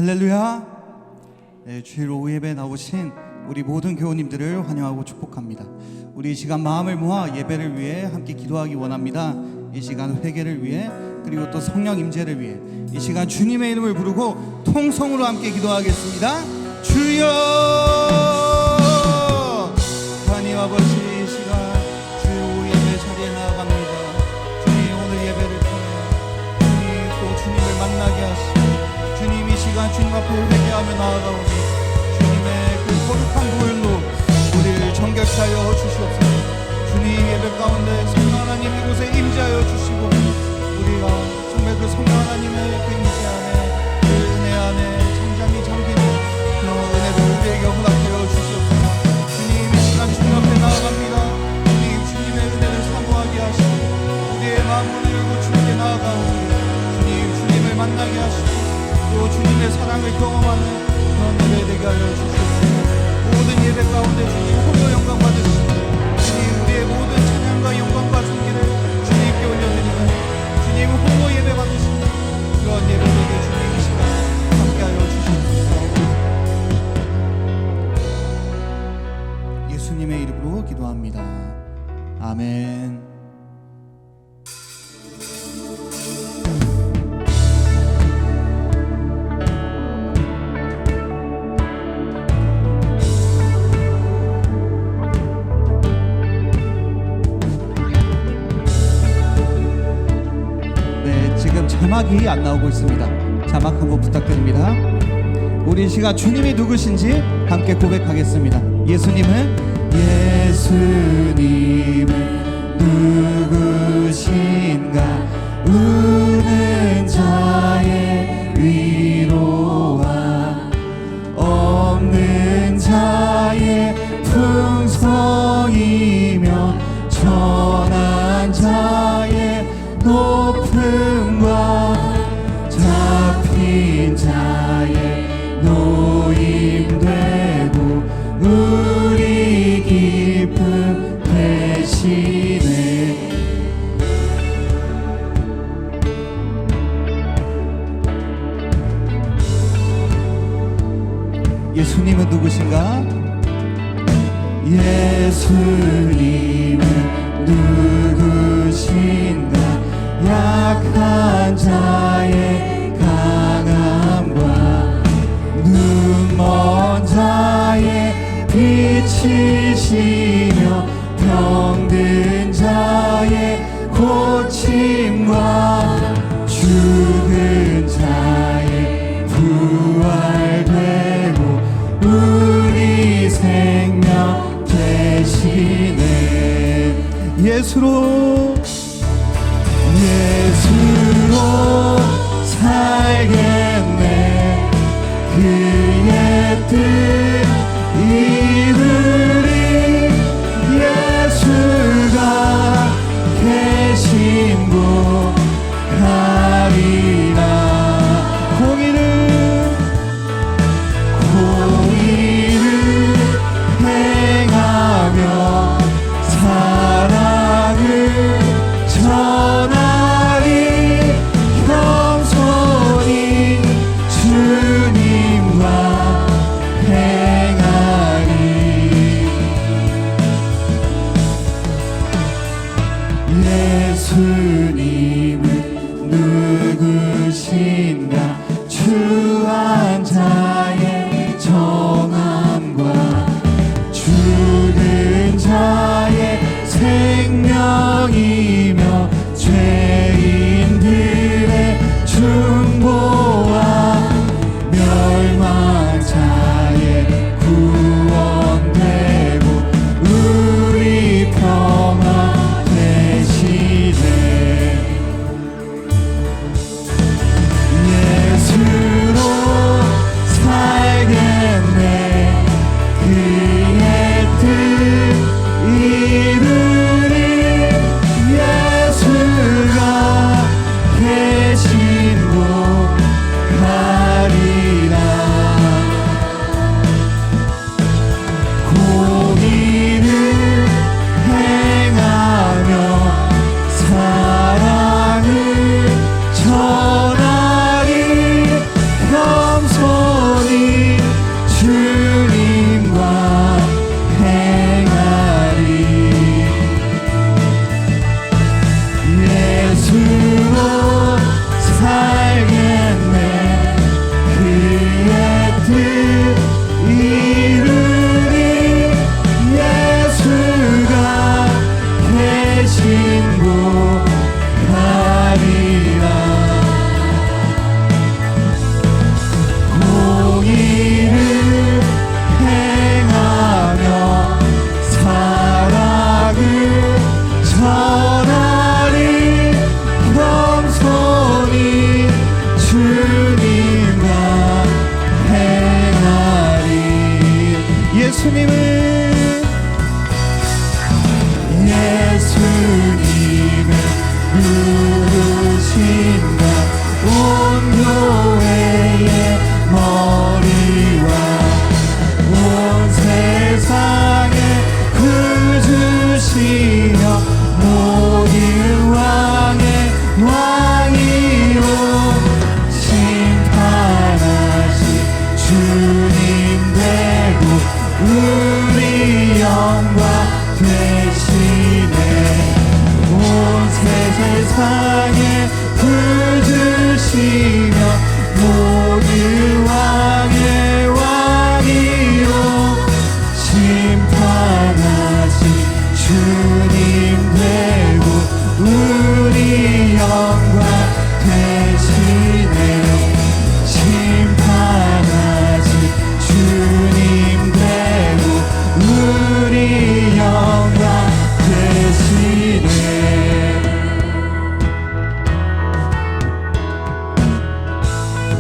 할렐루야. 네, 주일 오후 예배 나오신 우리 모든 교우님들을 환영하고 축복합니다. 우리 이 시간 마음을 모아 예배를 위해 함께 기도하기 원합니다. 이 시간 회개를 위해, 그리고 또 성령 임재를 위해 이 시간 주님의 이름을 부르고 통성으로 함께 기도하겠습니다. 주여, 하나님 아버지, 이 시간 주일 오후 예배 자리에 나아갑니다. 주님, 오늘 예배를 통해 주님 또 주님을 만나게 하시고 주님 이 시간 주님 앞에 회개하며 나아가오니 주님의 그 거룩한 보혈로 우리를 정결케 하여 주시옵소서. 주님 예배 가운데 성령 하나님 이곳에 임재하여 주시고 우리가 정말 그 성령 하나님의 그 임재 안에, 그 은혜 안에 잠잠히 잠기는 그 은혜를 우리에게 허락하여 주시옵소서. 주님 이 시간 주님 앞에 나아갑니다. 주님 주님의 은혜를 사모하게 하시고 우리의 마음을 열고 주님께 나아가오니 주님 주님을 만나게 하시고 또 주님의 사랑을 경험하는 그런 예배 되게 하여 주시옵소서. 모든 예배 가운데 주님 홀로 영광 받으시고 주님 우리의 모든 찬양과 영광과 존귀를 주님께 올려드리는 주님 홀로 예배 받으시는 그런 예배 되게 주님 이 시간 함께 하여 주시옵소서. 예수님의 이름으로 기도합니다. 아멘. 자막이 안 나오고 있습니다. 자막 한번 부탁드립니다. 우리 이 시간 주님이 누구신지 함께 고백하겠습니다. 예수님은 누구신가? 우는 자의 위로와 없는 자의 풍성이며 천한 자의 높음과 잡힌 자의 노임되고 우리 기쁨 되시네. 예수님은 누구신가? 예수님은 누구신가? 약한 자의 강함과 눈먼 자의 빛이시며 병든 자의 고침과 죽은 자의 부활되고 우리 생명 되시네. 예수로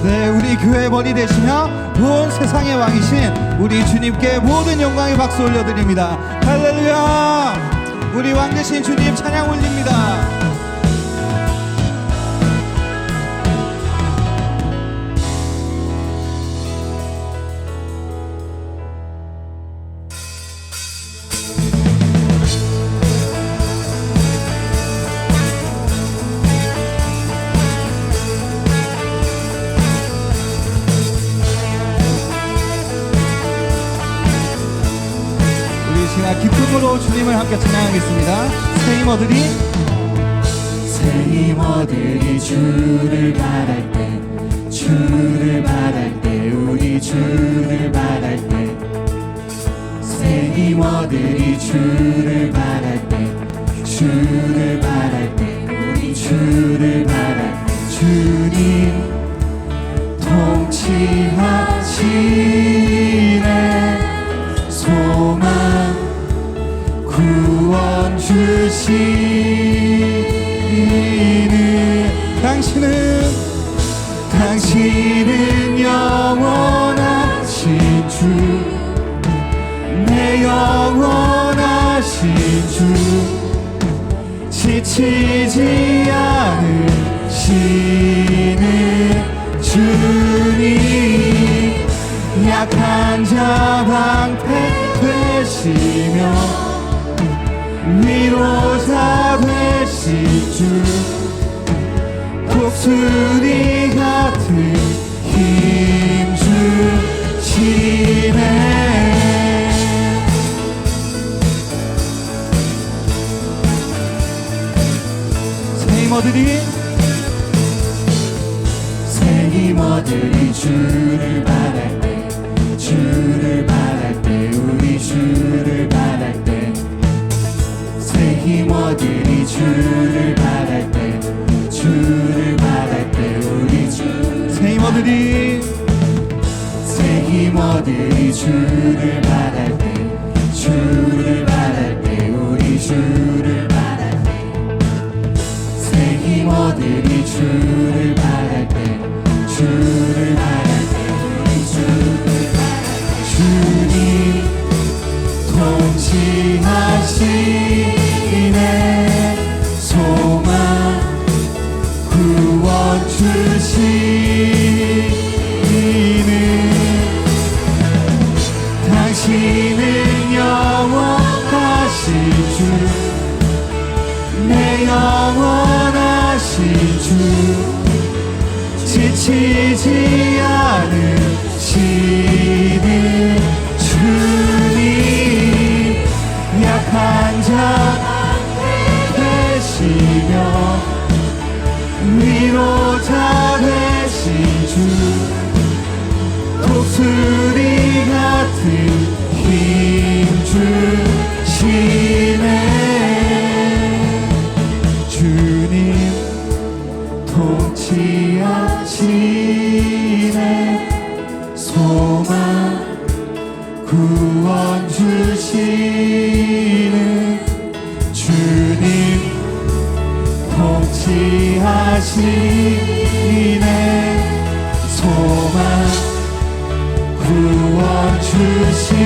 네, 우리 교회 머리 되시며 온 세상의 왕이신 우리 주님께 모든 영광의 박수 올려드립니다. 할렐루야. 우리 왕 되신 주님 찬양 올립니다. 기쁨으로 주님을 함께 찬양하겠습니다. 새 힘어들이 주를 바랄 때, 주를 바랄 때, 우리 주를 바랄 때, 새 힘어들이 주를 바랄 때, 주를 바랄 때, 우리 주를 바랄 때, 주님 통치하시네. 소망 구원 주시는 당신은 영원하신 주, 내 영원하신 주, 지치지 않으시는 주님, 약한 자 방패 되시며 위로자 되신 주, 독수리 같은 힘 주시네. 새 힘어들이 주를 바랄 때, 주를 바랄 때, 우리 주를 바랄 때, 새 힘어들이 주를 바랄 때, 주를 바랄 때, 우리 주, 새 힘어들이 주를 바랄 때, 주를 바랄 때, 우리 주를 바랄 때, 새 힘어들이 주를 바랄 때, 주를 바랄 때, 우리 주를 바랄 때, 주님 통치하시네. 소망 구원 주시는 당신은 영원하신 주, 내 영원하신 주, 지치지 않으시는 주님, 약한 자 되시며 위로자 되신 주, 독수리 같은 힘 주시네. 주님 통치하시네. 소망 구원 주시는 주님 통치하시네. 소망 구원 주시는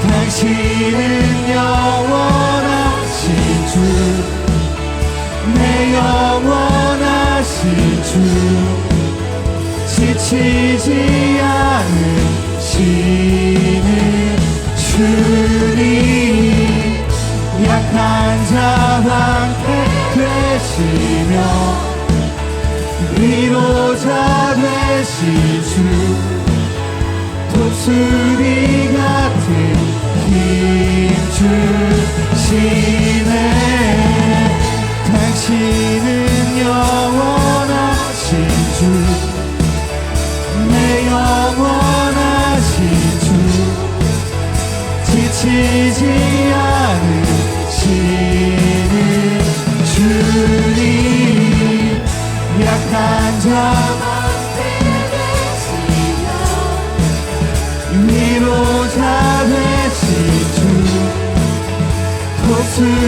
당신은 영원하신 주, 내 영원하신 주, 지치지 않으시는 주님, 약한 자 방패 되시며 위로자 되신 주, 독수리 같은 힘 주시네. 당신은 영원하신 주, 내 영원하신 주, 지치지 않으시는 주님, 약한 자 위로자 되신 주, 독수리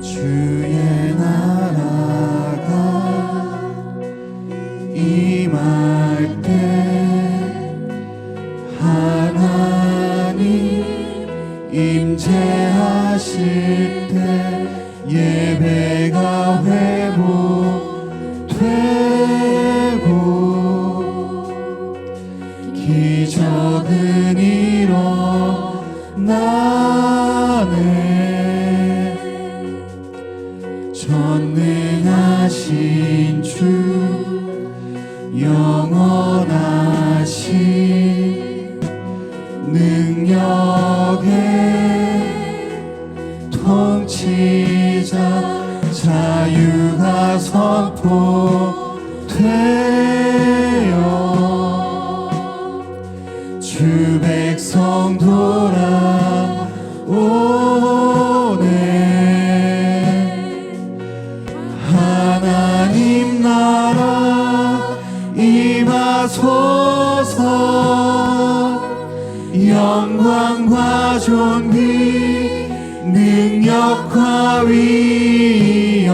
주의 나라가 임할 때 하나님 임재하실 때 예배가 회복되고 기적은 일어나네. 전능하신 주 영원하신 능력의 통치자 자유가 선포되어 주 백성 돌아오네. 하나님 나라 임하소서. 영광과 존귀 능력과 위엄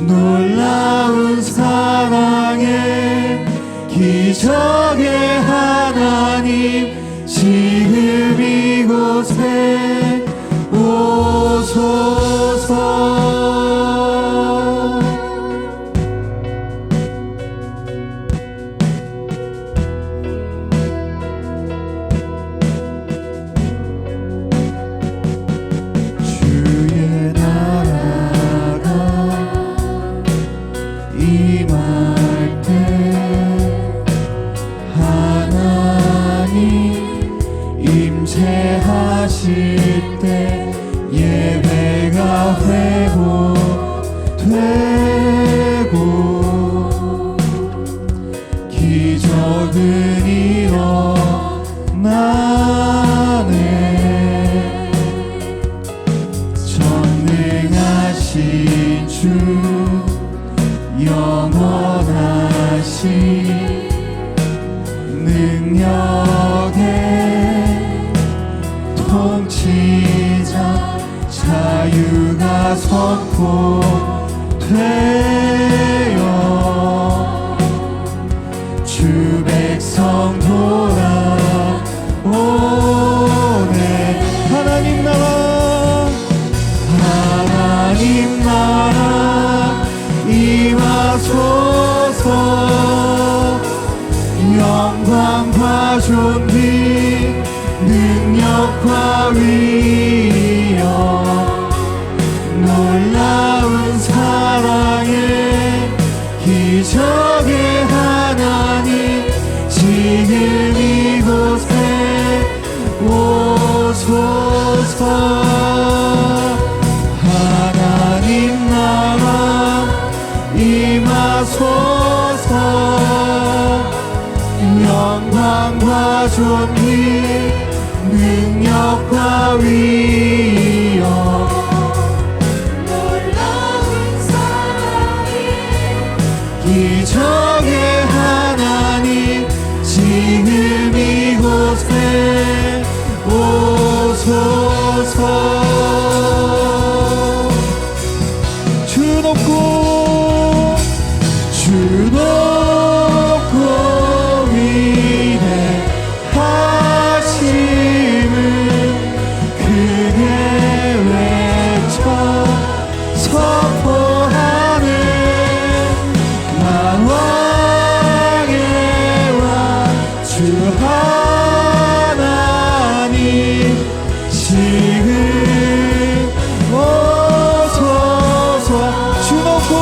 놀라운 사랑의 기적의 하나님 지금 이곳에 오소서. 임재하실 때 예배가 회복되고 기적은 일어나네. 전능하신 주 영원하신 능력의 통치자 자유가 선포되어 주 백성 돌아오네. 하나님 나라 임하소서. 영광과 존귀 능력과 위엄 놀라운 사랑의 기적의 하나님 지금 이곳에 오소서. 하나님 나라 임하소서. 영광과 존귀 능력과 위엄 놀라운 사랑의 기적의 하나님 지금 이곳에 오소서. 주 높고 지금 오소서. 주 높고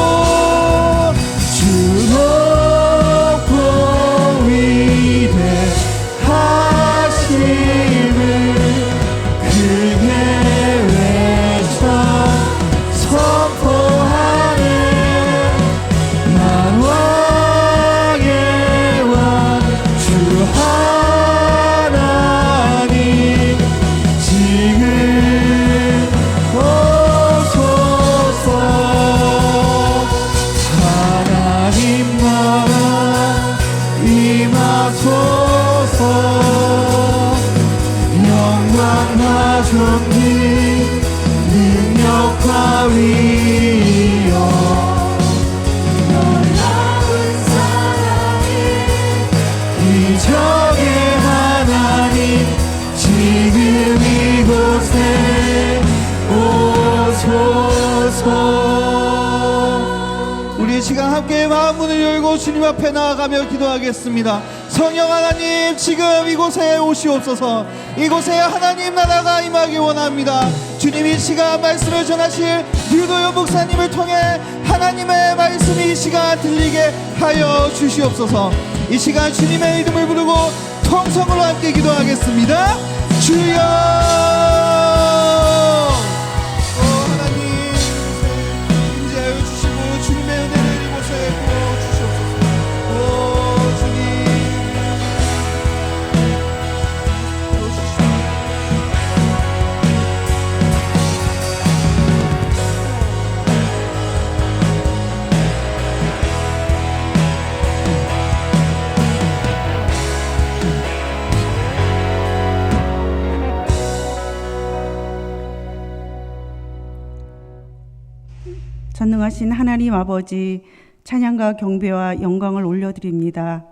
시간 함께 마음 문을 열고 주님 앞에 나아가며 기도하겠습니다. 성령 하나님, 지금 이곳에 오시옵소서. 이곳에 하나님 나라가 임하기 원합니다. 주님, 이 시간 말씀을 전하실 류도현 목사님을 통해 하나님의 말씀이 이 시간 들리게 하여 주시옵소서. 이 시간 주님의 이름을 부르고 통성으로 함께 기도하겠습니다. 주여! 전능하신 하나님 아버지, 찬양과 경배와 영광을 올려드립니다.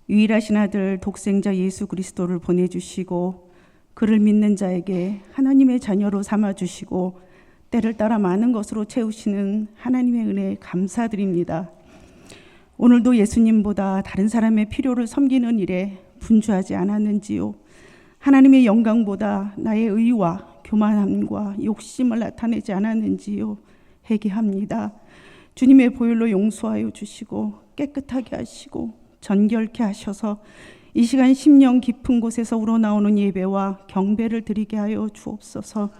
유일하신 아들 독생자 예수 그리스도를 보내주시고 그를 믿는 자에게 하나님의 자녀로 삼아주시고 때를 따라 많은 것으로 채우시는 하나님의 은혜에 감사드립니다. 오늘도 예수님보다 다른 사람의 필요를 섬기는 일에 분주하지 않았는지요. 하나님의 영광보다 나의 의와 교만함과 욕심을 나타내지 않았는지요. 회개합니다. 주님의 보혈로 용서하여 주시고 깨끗하게 하시고 정결케 하셔서 이 시간 심령 깊은 곳에서 우러나오는 예배와 경배를 드리게 하여 주옵소서.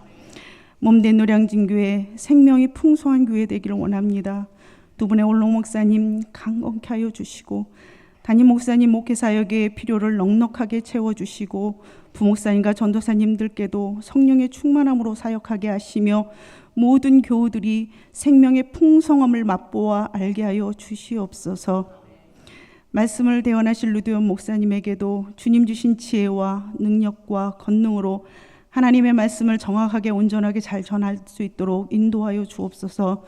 몸된 노량진교회 생명이 풍성한 교회 되기를 원합니다. 두 분의 올롱 목사님 강건케 하여 주시고 담임 목사님 목회사역의 필요를 넉넉하게 채워주시고 부목사님과 전도사님들께도 성령의 충만함으로 사역하게 하시며 모든 교우들이 생명의 풍성함을 맛보아 알게 하여 주시옵소서. 말씀을 대언하실 류도현 목사님에게도 주님 주신 지혜와 능력과 권능으로 하나님의 말씀을 정확하게 온전하게 잘 전할 수 있도록 인도하여 주옵소서.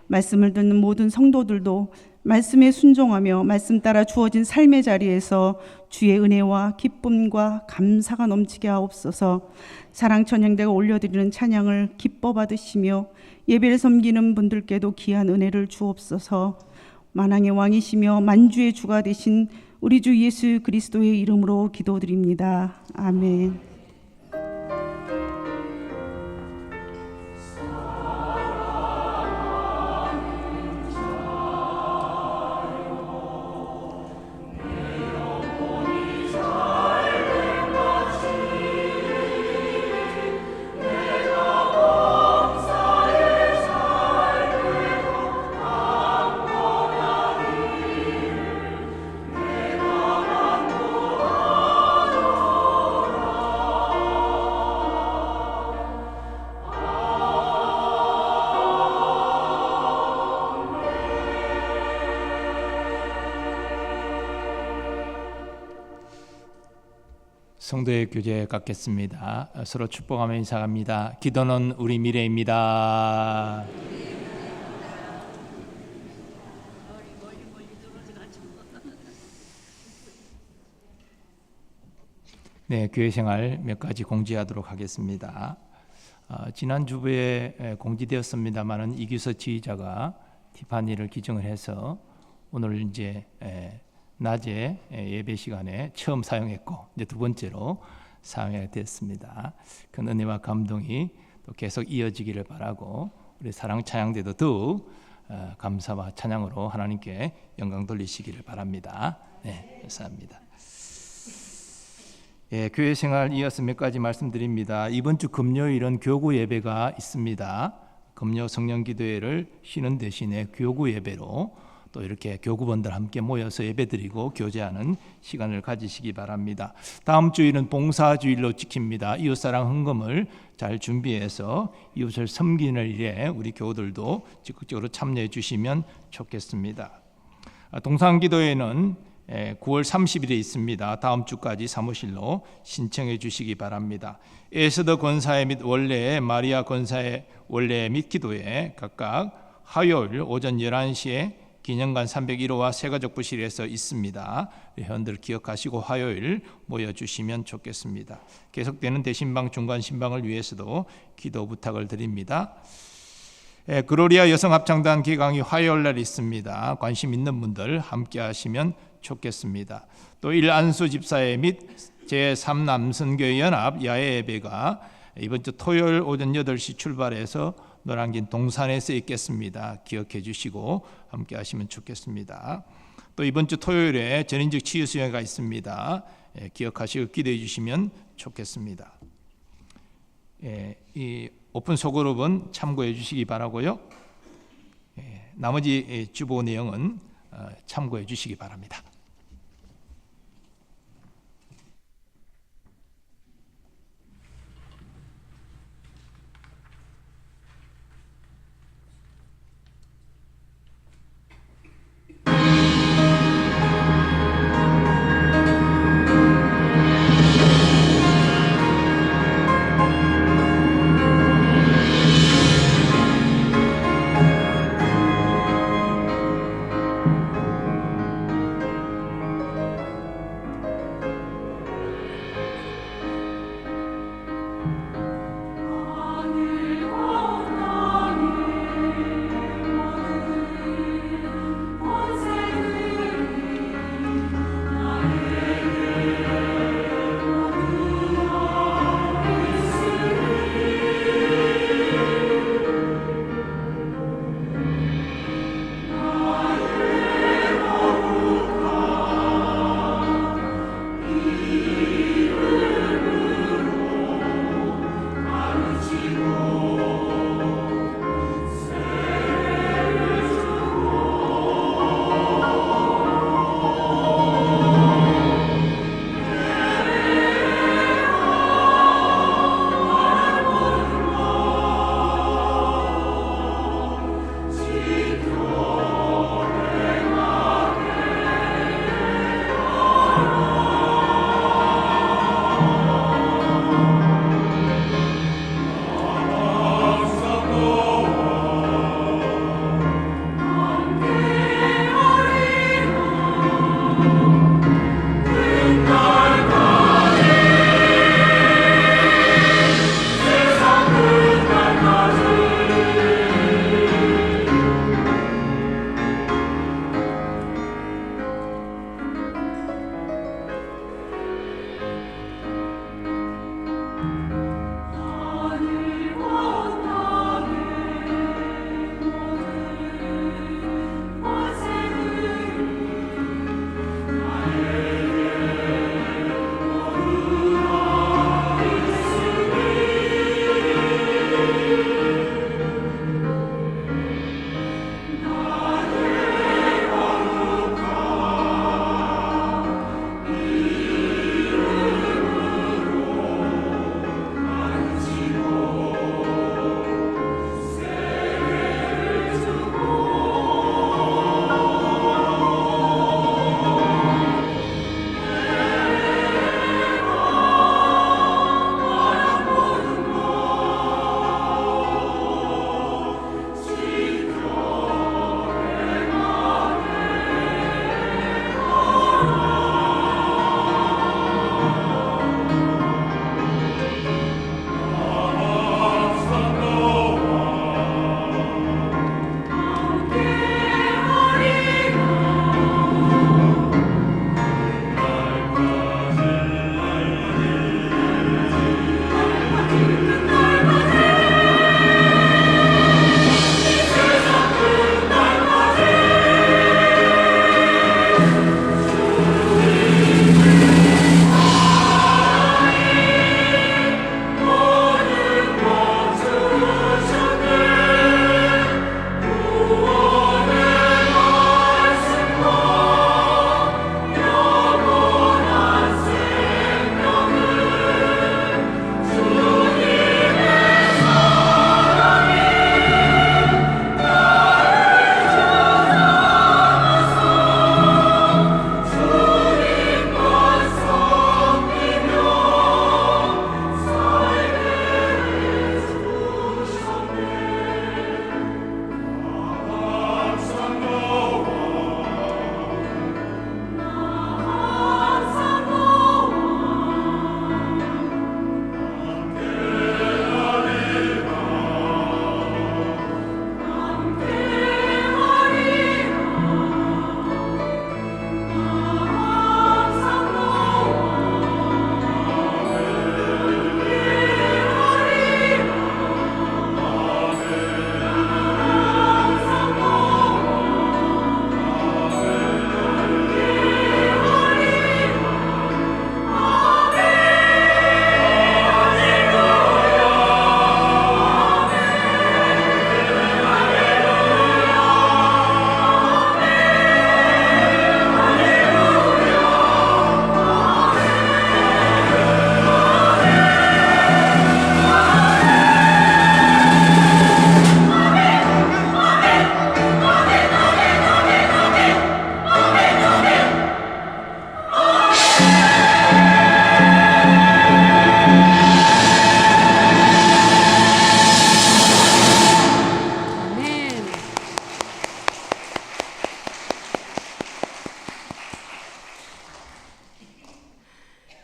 말씀을 듣는 모든 성도들도 말씀에 순종하며 말씀 따라 주어진 삶의 자리에서 주의 은혜와 기쁨과 감사가 넘치게 하옵소서. 사랑천향대가 올려드리는 찬양을 기뻐 받으시며 예배를 섬기는 분들께도 귀한 은혜를 주옵소서. 만왕의 왕이시며 만주의 주가 되신 우리 주 예수 그리스도의 이름으로 기도드립니다. 아멘. 성도의 교제 갖겠습니다. 서로 축복하며 인사합니다. 기도는 우리 미래입니다. 네, 교회 생활 몇 가지 공지하도록 하겠습니다. 지난 주부에 공지되었습니다만은 이규서 지휘자가 티파니를 기증을 해서 오늘 이제 낮에 예배 시간에 처음 사용했고 이제 두 번째로 사용하게 됐습니다. 그 은혜와 감동이 또 계속 이어지기를 바라고 우리 사랑 찬양대도 더욱 감사와 찬양으로 하나님께 영광 돌리시기를 바랍니다. 네, 감사합니다. 예, 교회 생활 이어서 몇 가지 말씀드립니다. 이번 주 금요일은 교구 예배가 있습니다. 금요 성령기도회를 쉬는 대신에 교구 예배로 또 이렇게 교구원들 함께 모여서 예배드리고 교제하는 시간을 가지시기 바랍니다. 다음 주일은 봉사주일로 지킵니다. 이웃사랑 헌금을 잘 준비해서 이웃을 섬기는 일에 우리 교우들도 적극적으로 참여해 주시면 좋겠습니다. 동산기도회는 9월 30일에 있습니다. 다음 주까지 사무실로 신청해 주시기 바랍니다. 에스더 권사회 및 원래의 마리아 권사회 원래 및 기도회 각각 화요일 오전 11시에 기념관 301호와 새가족부실에서 있습니다. 회원들 기억하시고 화요일 모여주시면 좋겠습니다. 계속되는 대신방 중간 신방을 위해서도 기도 부탁을 드립니다. 그로리아 여성합창단 기강이 화요일 날 있습니다. 관심 있는 분들 함께 하시면 좋겠습니다. 또 일안수 집사회 및 제3남선교회 연합 야외 예배가 이번 주 토요일 오전 8시 출발해서 노량진 동산에서 있겠습니다. 기억해 주시고 함께 하시면 좋겠습니다. 또 이번 주 토요일에 전인직 치유 수련회가 있습니다. 기억하시고 기도해 주시면 좋겠습니다. 이 오픈 소그룹은 참고해 주시기 바라고요. 나머지 주보 내용은 참고해 주시기 바랍니다.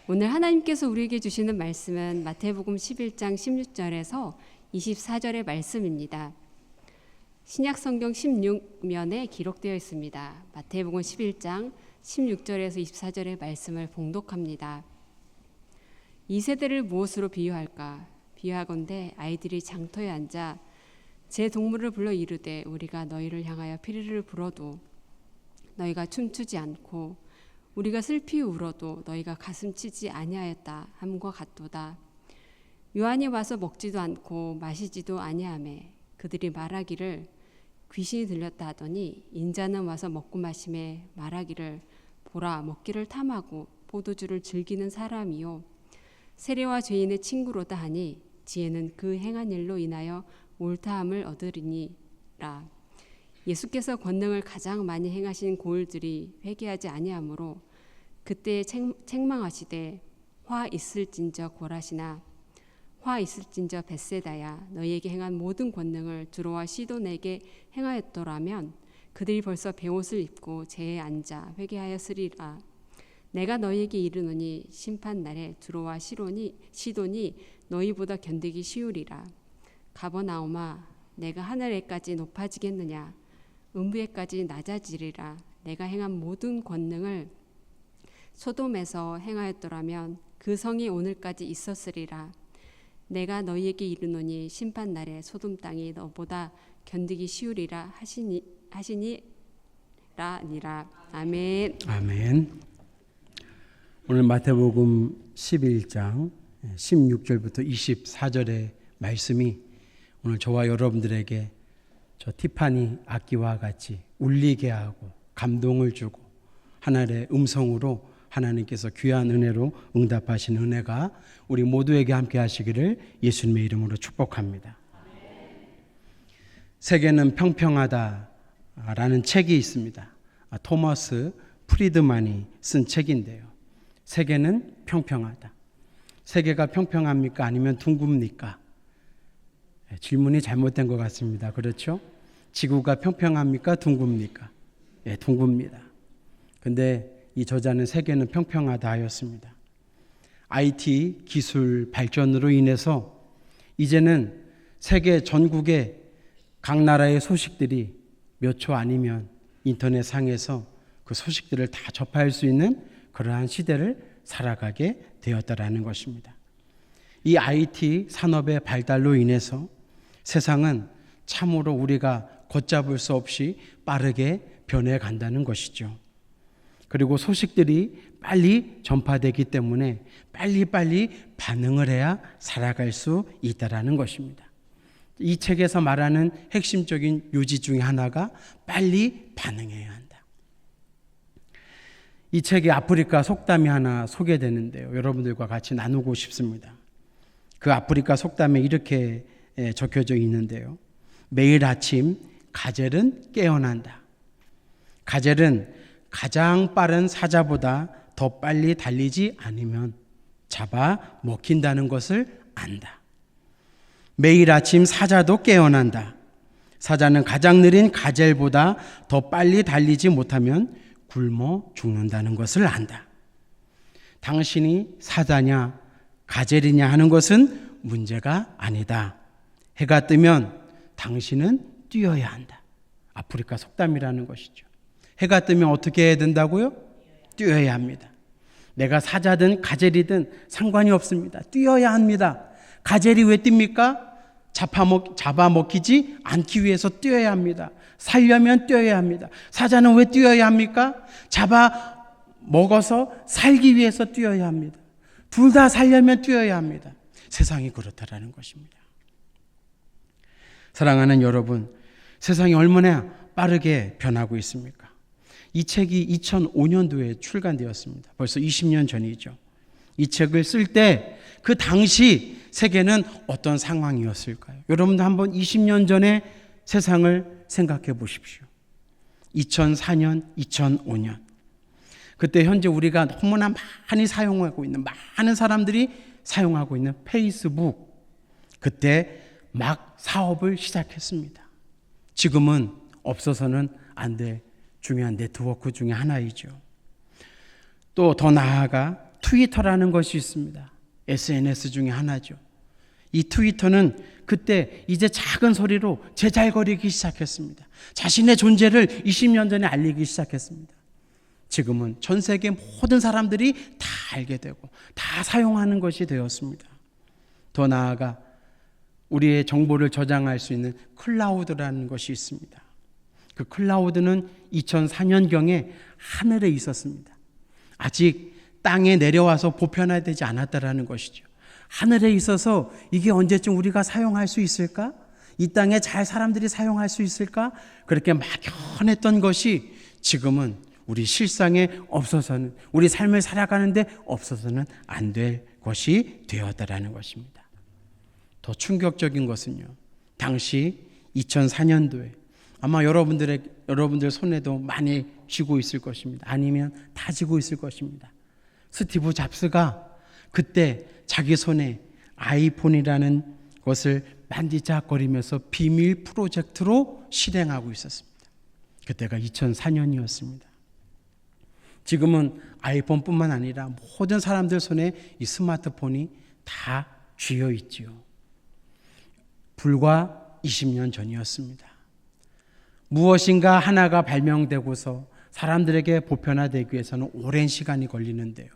오늘 하나님께서 우리에게 주시는 말씀은 마태복음 11장 16절에서 24절의 말씀입니다. 신약 성경 16면에 기록되어 있습니다. 마태복음 11장 16절에서 24절의 말씀을 봉독합니다. 이 세대를 무엇으로 비유할까? 비유하건대 아이들이 장터에 앉아 제 동물을 불러 이르되 우리가 너희를 향하여 피리를 불어도 너희가 춤추지 않고 우리가 슬피 울어도 너희가 가슴 치지 아니하였다 함과 같도다. 요한이 와서 먹지도 않고 마시지도 아니하매 그들이 말하기를 귀신이 들렸다 하더니 인자는 와서 먹고 마심에 말하기를 보라 먹기를 탐하고 포도주를 즐기는 사람이요 세례와 죄인의 친구로다 하니 지혜는 그 행한 일로 인하여 옳다함을 얻으리니라. 예수께서 권능을 가장 많이 행하신 고을들이 회개하지 아니하므로 그때에 책망하시되 화 있을진저 고라시나 화 있을진저 벳세다야 너희에게 행한 모든 권능을 두로와 시돈에게 행하였더라면 그들이 벌써 베옷을 입고 재에 앉아 회개하였으리라. 내가 너희에게 이르노니 심판날에 두로와 시돈이 너희보다 견디기 쉬우리라. 가버나움아 내가 하늘에까지 높아지겠느냐 음부에까지 낮아지리라. 내가 행한 모든 권능을 소돔에서 행하였더라면 그 성이 오늘까지 있었으리라. 내가 너희에게 이르노니 심판날에 소돔 땅이 너보다 견디기 쉬우리라 하시니라니라. 아멘. 아멘. 오늘 마태복음 11장 16절부터 24절의 말씀이 오늘 저와 여러분들에게 저 티파니 악기와 같이 울리게 하고 감동을 주고 하나님의 음성으로 하나님께서 귀한 은혜로 응답하신 은혜가 우리 모두에게 함께 하시기를 예수님의 이름으로 축복합니다. 세계는 평평하다라는 책이 있습니다. 토머스 프리드만이 쓴 책인데요. 세계는 평평하다. 세계가 평평합니까? 아니면 둥굽니까? 질문이 잘못된 것 같습니다. 그렇죠? 지구가 평평합니까? 둥굽니까? 예, 둥굽니다. 근데 이 저자는 세계는 평평하다 하였습니다. IT 기술 발전으로 인해서 이제는 세계 전국의 각 나라의 소식들이 몇 초 아니면 인터넷 상에서 그 소식들을 다 접할 수 있는 그러한 시대를 살아가게 되었다라는 것입니다. 이 IT 산업의 발달로 인해서 세상은 참으로 우리가 걷잡을 수 없이 빠르게 변해간다는 것이죠. 그리고 소식들이 빨리 전파되기 때문에 빨리빨리 반응을 해야 살아갈 수 있다는 것입니다. 이 책에서 말하는 핵심적인 요지 중에 하나가 빨리 반응해야 한다. 이 책에 아프리카 속담이 하나 소개되는데요. 여러분들과 같이 나누고 싶습니다. 그 아프리카 속담에 이렇게 적혀져 있는데요. 매일 아침 가젤은 깨어난다. 가젤은 가장 빠른 사자보다 더 빨리 달리지 않으면 잡아 먹힌다는 것을 안다. 매일 아침 사자도 깨어난다. 사자는 가장 느린 가젤보다 더 빨리 달리지 못하면 굶어 죽는다는 것을 안다. 당신이 사자냐 가젤이냐 하는 것은 문제가 아니다. 해가 뜨면 당신은 뛰어야 한다. 아프리카 속담이라는 것이죠. 해가 뜨면 어떻게 해야 된다고요? 뛰어야 합니다. 내가 사자든 가젤이든 상관이 없습니다. 뛰어야 합니다. 가젤이 왜 뜁니까? 잡아먹히지 않기 위해서 뛰어야 합니다. 살려면 뛰어야 합니다. 사자는 왜 뛰어야 합니까? 잡아먹어서 살기 위해서 뛰어야 합니다. 둘 다 살려면 뛰어야 합니다. 세상이 그렇다라는 것입니다. 사랑하는 여러분, 세상이 얼마나 빠르게 변하고 있습니까? 이 책이 2005년도에 출간되었습니다. 벌써 20년 전이죠. 이 책을 쓸 때 그 당시 세계는 어떤 상황이었을까요? 여러분도 한번 20년 전의 세상을 생각해 보십시오. 2004년, 2005년. 그때 현재 우리가 너무나 많이 사용하고 있는, 많은 사람들이 사용하고 있는 페이스북. 그때 막 사업을 시작했습니다. 지금은 없어서는 안 될 중요한 네트워크 중에 하나이죠. 또 더 나아가 트위터라는 것이 있습니다. SNS 중에 하나죠. 이 트위터는 그때 이제 작은 소리로 제잘거리기 시작했습니다. 자신의 존재를 20년 전에 알리기 시작했습니다. 지금은 전 세계 모든 사람들이 다 알게 되고 다 사용하는 것이 되었습니다. 더 나아가 우리의 정보를 저장할 수 있는 클라우드라는 것이 있습니다. 그 클라우드는 2004년경에 하늘에 있었습니다. 아직 땅에 내려와서 보편화되지 않았다라는 것이죠. 하늘에 있어서 이게 언제쯤 우리가 사용할 수 있을까? 이 땅에 잘 사람들이 사용할 수 있을까? 그렇게 막연했던 것이 지금은 우리 실상에 없어서는, 우리 삶을 살아가는데 없어서는 안 될 것이 되었다라는 것입니다. 더 충격적인 것은요, 당시 2004년도에 아마 여러분들 손에도 많이 쥐고 있을 것입니다. 아니면 다 쥐고 있을 것입니다. 스티브 잡스가 그때 자기 손에 아이폰이라는 것을 만지작거리면서 비밀 프로젝트로 실행하고 있었습니다. 그때가 2004년이었습니다. 지금은 아이폰뿐만 아니라 모든 사람들 손에 이 스마트폰이 다 쥐어 있지요. 불과 20년 전이었습니다. 무엇인가 하나가 발명되고서 사람들에게 보편화되기 위해서는 오랜 시간이 걸리는데요.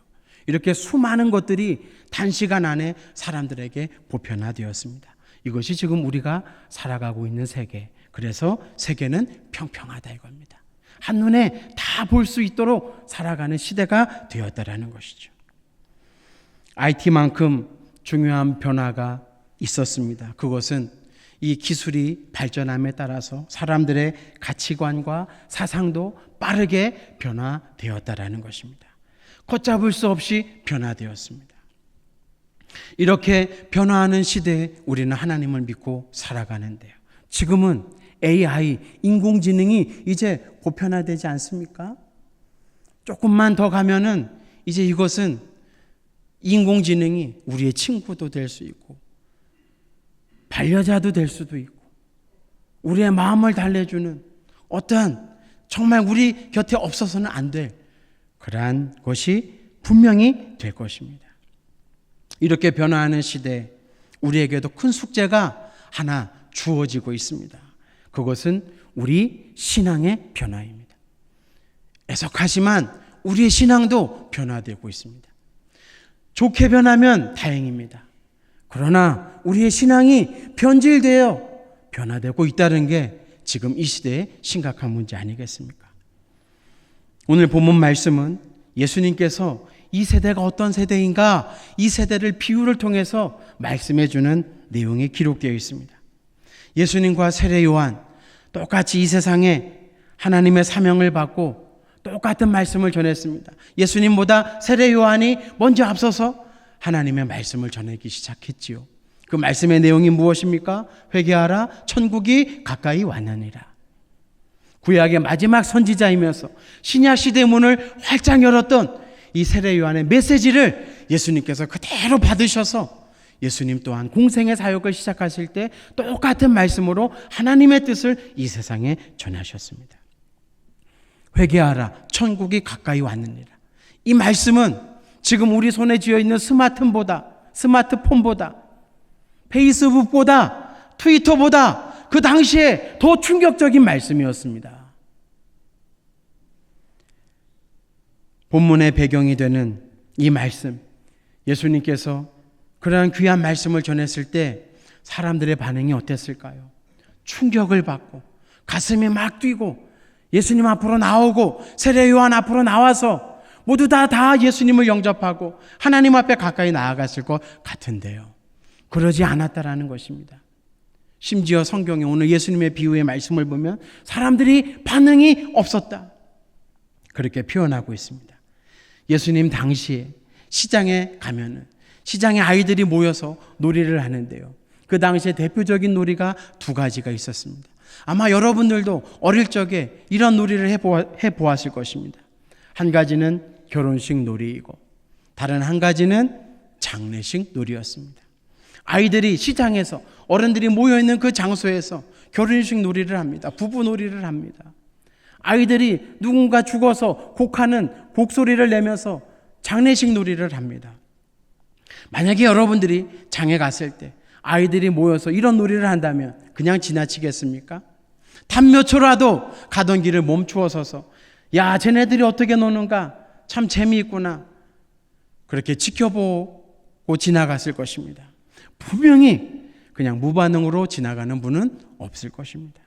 이렇게 수많은 것들이 단시간 안에 사람들에게 보편화되었습니다. 이것이 지금 우리가 살아가고 있는 세계. 그래서 세계는 평평하다 이겁니다. 한눈에 다 볼 수 있도록 살아가는 시대가 되었다라는 것이죠. IT만큼 중요한 변화가 있었습니다. 그것은 이 기술이 발전함에 따라서 사람들의 가치관과 사상도 빠르게 변화되었다라는 것입니다. 걷잡을 수 없이 변화되었습니다. 이렇게 변화하는 시대에 우리는 하나님을 믿고 살아가는데요. 지금은 AI, 인공지능이 이제 보편화되지 않습니까? 조금만 더 가면은 이제 이것은 인공지능이 우리의 친구도 될 수 있고 반려자도 될 수도 있고 우리의 마음을 달래주는 어떠한 정말 우리 곁에 없어서는 안 될 그러한 것이 분명히 될 것입니다. 이렇게 변화하는 시대에 우리에게도 큰 숙제가 하나 주어지고 있습니다. 그것은 우리 신앙의 변화입니다. 애석하지만 우리의 신앙도 변화되고 있습니다. 좋게 변하면 다행입니다. 그러나 우리의 신앙이 변질되어 변화되고 있다는 게 지금 이 시대의 심각한 문제 아니겠습니까? 오늘 본문 말씀은 예수님께서 이 세대가 어떤 세대인가, 이 세대를 비유를 통해서 말씀해 주는 내용이 기록되어 있습니다. 예수님과 세례 요한 똑같이 이 세상에 하나님의 사명을 받고 똑같은 말씀을 전했습니다. 예수님보다 세례 요한이 먼저 앞서서 하나님의 말씀을 전하기 시작했지요. 그 말씀의 내용이 무엇입니까? 회개하라, 천국이 가까이 왔느니라. 구약의 마지막 선지자이면서 신약 시대의 문을 활짝 열었던 이 세례 요한의 메시지를 예수님께서 그대로 받으셔서 예수님 또한 공생의 사역을 시작하실 때 똑같은 말씀으로 하나님의 뜻을 이 세상에 전하셨습니다. 회개하라, 천국이 가까이 왔느니라. 이 말씀은 지금 우리 손에 쥐어 있는 스마트폰보다 페이스북보다 트위터보다 그 당시에 더 충격적인 말씀이었습니다. 본문의 배경이 되는 이 말씀, 예수님께서 그러한 귀한 말씀을 전했을 때 사람들의 반응이 어땠을까요? 충격을 받고 가슴이 막 뛰고 예수님 앞으로 나오고 세례 요한 앞으로 나와서 모두 다 예수님을 영접하고 하나님 앞에 가까이 나아갔을 것 같은데요. 그러지 않았다라는 것입니다. 심지어 성경에 오늘 예수님의 비유의 말씀을 보면 사람들이 반응이 없었다. 그렇게 표현하고 있습니다. 예수님 당시에 시장에 가면은 시장에 아이들이 모여서 놀이를 하는데요. 그 당시에 대표적인 놀이가 두 가지가 있었습니다. 아마 여러분들도 어릴 적에 이런 놀이를 해보았을 것입니다. 한 가지는 결혼식 놀이이고 다른 한 가지는 장례식 놀이였습니다. 아이들이 시장에서 어른들이 모여있는 그 장소에서 결혼식 놀이를 합니다. 부부 놀이를 합니다. 아이들이 누군가 죽어서 곡하는 곡소리를 내면서 장례식 놀이를 합니다. 만약에 여러분들이 장에 갔을 때 아이들이 모여서 이런 놀이를 한다면 그냥 지나치겠습니까? 단 몇 초라도 가던 길을 멈추어 서서 야, 쟤네들이 어떻게 노는가? 참 재미있구나. 그렇게 지켜보고 지나갔을 것입니다. 분명히 그냥 무반응으로 지나가는 분은 없을 것입니다.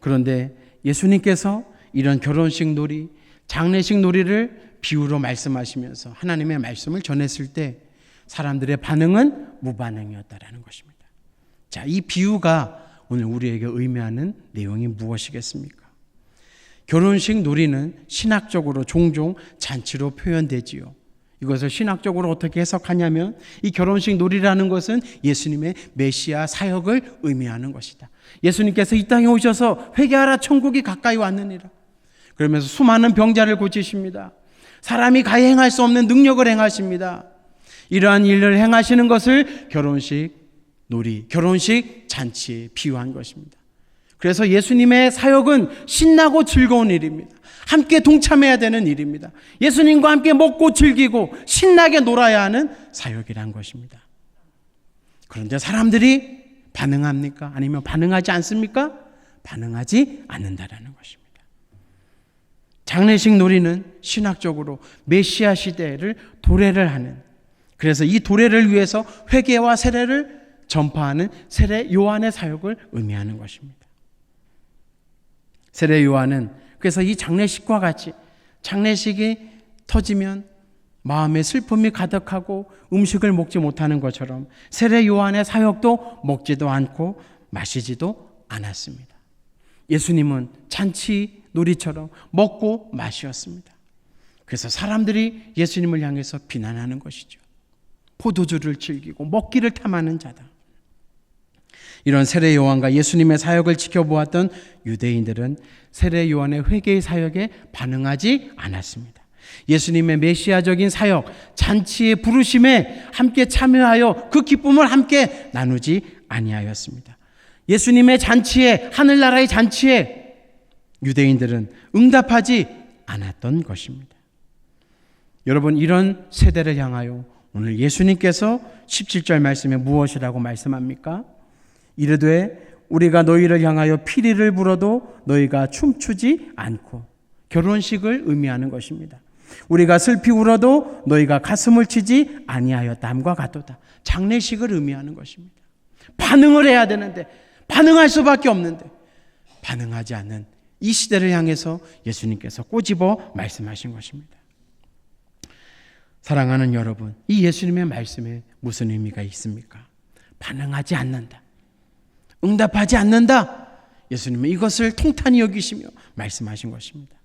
그런데 예수님께서 이런 결혼식 놀이, 장례식 놀이를 비유로 말씀하시면서 하나님의 말씀을 전했을 때 사람들의 반응은 무반응이었다라는 것입니다. 자, 이 비유가 오늘 우리에게 의미하는 내용이 무엇이겠습니까? 결혼식 놀이는 신학적으로 종종 잔치로 표현되지요. 이것을 신학적으로 어떻게 해석하냐면 이 결혼식 놀이라는 것은 예수님의 메시아 사역을 의미하는 것이다. 예수님께서 이 땅에 오셔서 회개하라 천국이 가까이 왔느니라. 그러면서 수많은 병자를 고치십니다. 사람이 가히 행할 수 없는 능력을 행하십니다. 이러한 일을 행하시는 것을 결혼식 놀이, 결혼식 잔치에 비유한 것입니다. 그래서 예수님의 사역은 신나고 즐거운 일입니다. 함께 동참해야 되는 일입니다. 예수님과 함께 먹고 즐기고 신나게 놀아야 하는 사역이란 것입니다. 그런데 사람들이 반응합니까? 아니면 반응하지 않습니까? 반응하지 않는다라는 것입니다. 장례식 놀이는 신학적으로 메시아 시대를 도래를 하는, 그래서 이 도래를 위해서 회개와 세례를 전파하는 세례 요한의 사역을 의미하는 것입니다. 세례 요한은 그래서 이 장례식과 같이 장례식이 터지면 마음에 슬픔이 가득하고 음식을 먹지 못하는 것처럼 세례 요한의 사역도 먹지도 않고 마시지도 않았습니다. 예수님은 잔치 놀이처럼 먹고 마시었습니다. 그래서 사람들이 예수님을 향해서 비난하는 것이죠. 포도주를 즐기고 먹기를 탐하는 자다. 이런 세례 요한과 예수님의 사역을 지켜보았던 유대인들은 세례 요한의 회개의 사역에 반응하지 않았습니다. 예수님의 메시아적인 사역, 잔치의 부르심에 함께 참여하여 그 기쁨을 함께 나누지 아니하였습니다. 예수님의 잔치에, 하늘나라의 잔치에 유대인들은 응답하지 않았던 것입니다. 여러분, 이런 세대를 향하여 오늘 예수님께서 17절 말씀에 무엇이라고 말씀합니까? 이르되 우리가 너희를 향하여 피리를 불어도 너희가 춤추지 않고, 결혼식을 의미하는 것입니다. 우리가 슬피 울어도 너희가 가슴을 치지 아니하였다함과 같도다. 장례식을 의미하는 것입니다. 반응을 해야 되는데 반응할 수밖에 없는데 반응하지 않는 이 시대를 향해서 예수님께서 꼬집어 말씀하신 것입니다. 사랑하는 여러분, 이 예수님의 말씀에 무슨 의미가 있습니까? 반응하지 않는다, 응답하지 않는다. 예수님은 이것을 통탄히 여기시며 말씀하신 것입니다.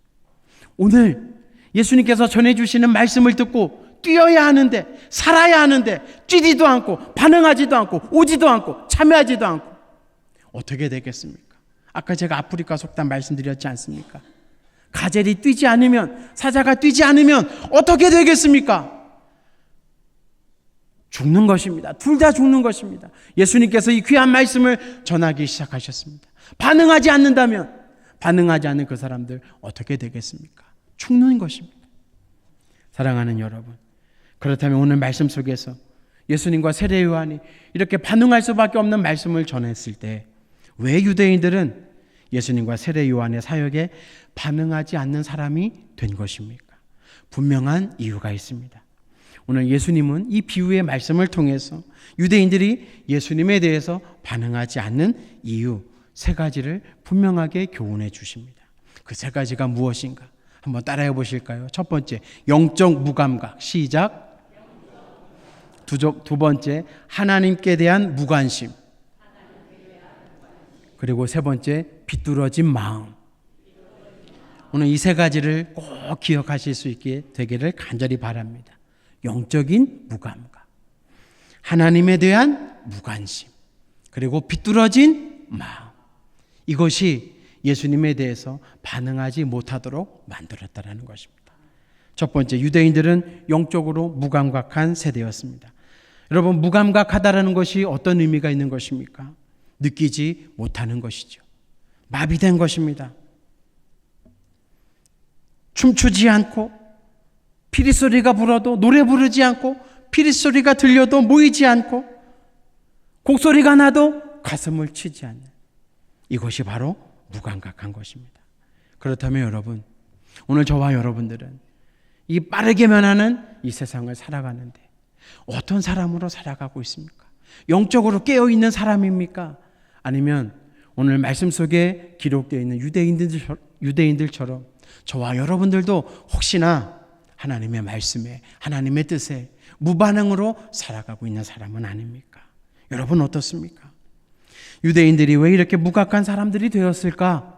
오늘 예수님께서 전해주시는 말씀을 듣고 뛰어야 하는데, 살아야 하는데 뛰지도 않고 반응하지도 않고 오지도 않고 참여하지도 않고 어떻게 되겠습니까? 아까 제가 아프리카 속담 말씀드렸지 않습니까? 가젤이 뛰지 않으면, 사자가 뛰지 않으면 어떻게 되겠습니까? 죽는 것입니다. 둘 다 죽는 것입니다. 예수님께서 이 귀한 말씀을 전하기 시작하셨습니다. 반응하지 않는다면, 반응하지 않는 그 사람들 어떻게 되겠습니까? 죽는 것입니다. 사랑하는 여러분, 그렇다면 오늘 말씀 속에서 예수님과 세례 요한이 이렇게 반응할 수밖에 없는 말씀을 전했을 때 왜 유대인들은 예수님과 세례 요한의 사역에 반응하지 않는 사람이 된 것입니까? 분명한 이유가 있습니다. 오늘 예수님은 이 비유의 말씀을 통해서 유대인들이 예수님에 대해서 반응하지 않는 이유 3가지를 분명하게 교훈해 주십니다. 그 3가지가 무엇인가? 한번 따라해 보실까요? 첫 번째, 영적 무감각. 시작. 두 번째, 하나님께 대한 무관심. 그리고 3번째, 비뚤어진 마음. 오늘 이 3가지를 꼭 기억하실 수 있게 되기를 간절히 바랍니다. 영적인 무감각, 하나님에 대한 무관심, 그리고 비뚤어진 마음. 이것이 예수님에 대해서 반응하지 못하도록 만들었다라는 것입니다. 첫 번째, 유대인들은 영적으로 무감각한 세대였습니다. 여러분, 무감각하다라는 것이 어떤 의미가 있는 것입니까? 느끼지 못하는 것이죠. 마비된 것입니다. 춤추지 않고 피리소리가 불어도 노래 부르지 않고, 피리소리가 들려도 모이지 않고, 곡소리가 나도 가슴을 치지 않는, 이것이 바로 무감각한 것입니다. 그렇다면 여러분, 오늘 저와 여러분들은 이 빠르게 변하는 이 세상을 살아가는데 어떤 사람으로 살아가고 있습니까? 영적으로 깨어있는 사람입니까? 아니면 오늘 말씀 속에 기록되어 있는 유대인들처럼 저와 여러분들도 혹시나 하나님의 말씀에, 하나님의 뜻에 무반응으로 살아가고 있는 사람은 아닙니까? 여러분 어떻습니까? 유대인들이 왜 이렇게 무감각한 사람들이 되었을까?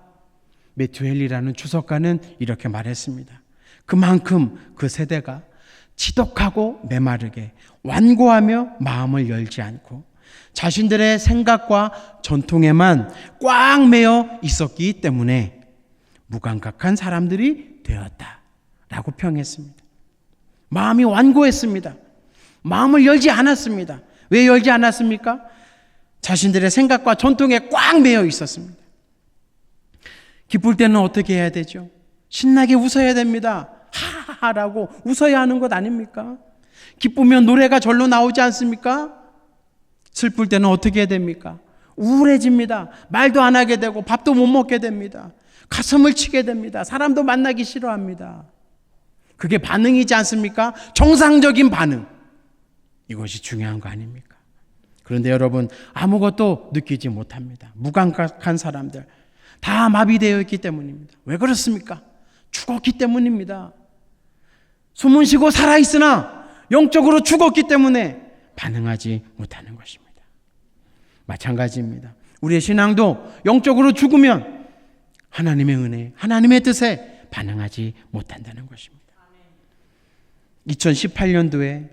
매튜 헨리라는 주석가는 이렇게 말했습니다. 그만큼 그 세대가 지독하고 메마르게 완고하며 마음을 열지 않고 자신들의 생각과 전통에만 꽉 매여 있었기 때문에 무감각한 사람들이 되었다라고 평했습니다. 마음이 완고했습니다. 마음을 열지 않았습니다. 왜 열지 않았습니까? 자신들의 생각과 전통에 꽉 매여 있었습니다. 기쁠 때는 어떻게 해야 되죠? 신나게 웃어야 됩니다. 하하하라고 웃어야 하는 것 아닙니까? 기쁘면 노래가 절로 나오지 않습니까? 슬플 때는 어떻게 해야 됩니까? 우울해집니다. 말도 안 하게 되고 밥도 못 먹게 됩니다. 가슴을 치게 됩니다. 사람도 만나기 싫어합니다. 그게 반응이지 않습니까? 정상적인 반응. 이것이 중요한 거 아닙니까? 그런데 여러분, 아무것도 느끼지 못합니다. 무감각한 사람들 다 마비되어 있기 때문입니다. 왜 그렇습니까? 죽었기 때문입니다. 숨은 쉬고 살아있으나 영적으로 죽었기 때문에 반응하지 못하는 것입니다. 마찬가지입니다. 우리의 신앙도 영적으로 죽으면 하나님의 은혜, 하나님의 뜻에 반응하지 못한다는 것입니다. 2018년도에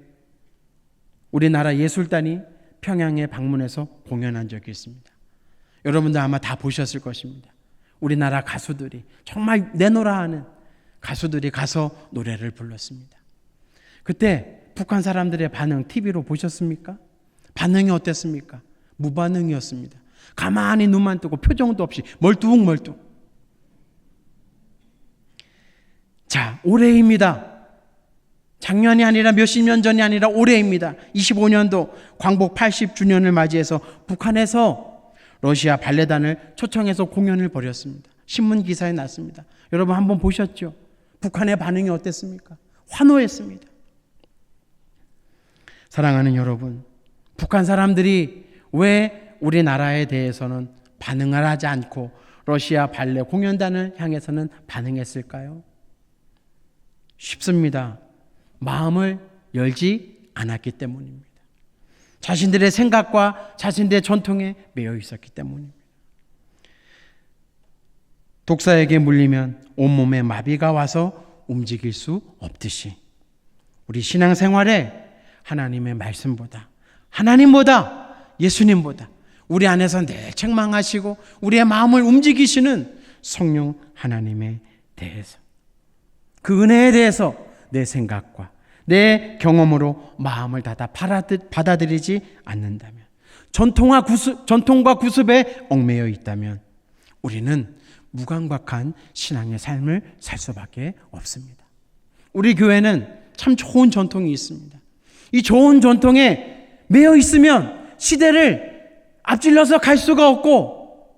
우리나라 예술단이 평양에 방문해서 공연한 적이 있습니다. 여러분들 아마 다 보셨을 것입니다. 우리나라 가수들이, 정말 내노라 하는 가수들이 가서 노래를 불렀습니다. 그때 북한 사람들의 반응 TV로 보셨습니까? 반응이 어땠습니까? 무반응이었습니다. 가만히 눈만 뜨고 표정도 없이 멀뚱멀뚱. 자, 올해입니다. 작년이 아니라 몇십 년 전이 아니라 올해입니다. 25년도 광복 80주년을 맞이해서 북한에서 러시아 발레단을 초청해서 공연을 벌였습니다. 신문 기사에 났습니다. 여러분 한번 보셨죠? 북한의 반응이 어땠습니까? 환호했습니다. 사랑하는 여러분, 북한 사람들이 왜 우리나라에 대해서는 반응을 하지 않고 러시아 발레 공연단을 향해서는 반응했을까요? 쉽습니다. 마음을 열지 않았기 때문입니다. 자신들의 생각과 자신들의 전통에 매여 있었기 때문입니다. 독사에게 물리면 온몸에 마비가 와서 움직일 수 없듯이 우리 신앙생활에 하나님의 말씀보다, 하나님보다, 예수님보다 우리 안에서 늘 책망하시고 우리의 마음을 움직이시는 성령 하나님에 대해서, 그 은혜에 대해서 내 생각과 내 경험으로 마음을 닫아 받아들이지 않는다면, 전통과 구습에 얽매여 있다면 우리는 무감각한 신앙의 삶을 살 수밖에 없습니다. 우리 교회는 참 좋은 전통이 있습니다. 이 좋은 전통에 매여 있으면 시대를 앞질러서 갈 수가 없고,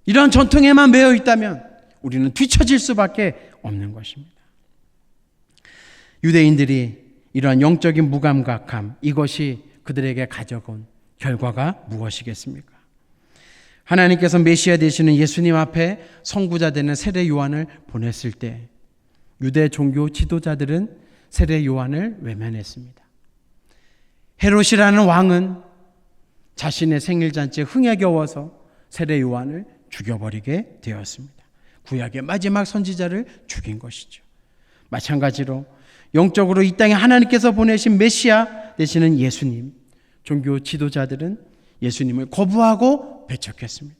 이런 전통에만 매여 있다면 우리는 뒤처질 수밖에 없는 것입니다. 유대인들이 이러한 영적인 무감각함, 이것이 그들에게 가져온 결과가 무엇이겠습니까? 하나님께서 메시아 되시는 예수님 앞에 선구자 되는 세례 요한을 보냈을 때 유대 종교 지도자들은 세례 요한을 외면했습니다. 헤롯이라는 왕은 자신의 생일잔치에 흥에 겨워서 세례 요한을 죽여버리게 되었습니다. 구약의 마지막 선지자를 죽인 것이죠. 마찬가지로 영적으로 이 땅에 하나님께서 보내신 메시아 되시는 예수님, 종교 지도자들은 예수님을 거부하고 배척했습니다.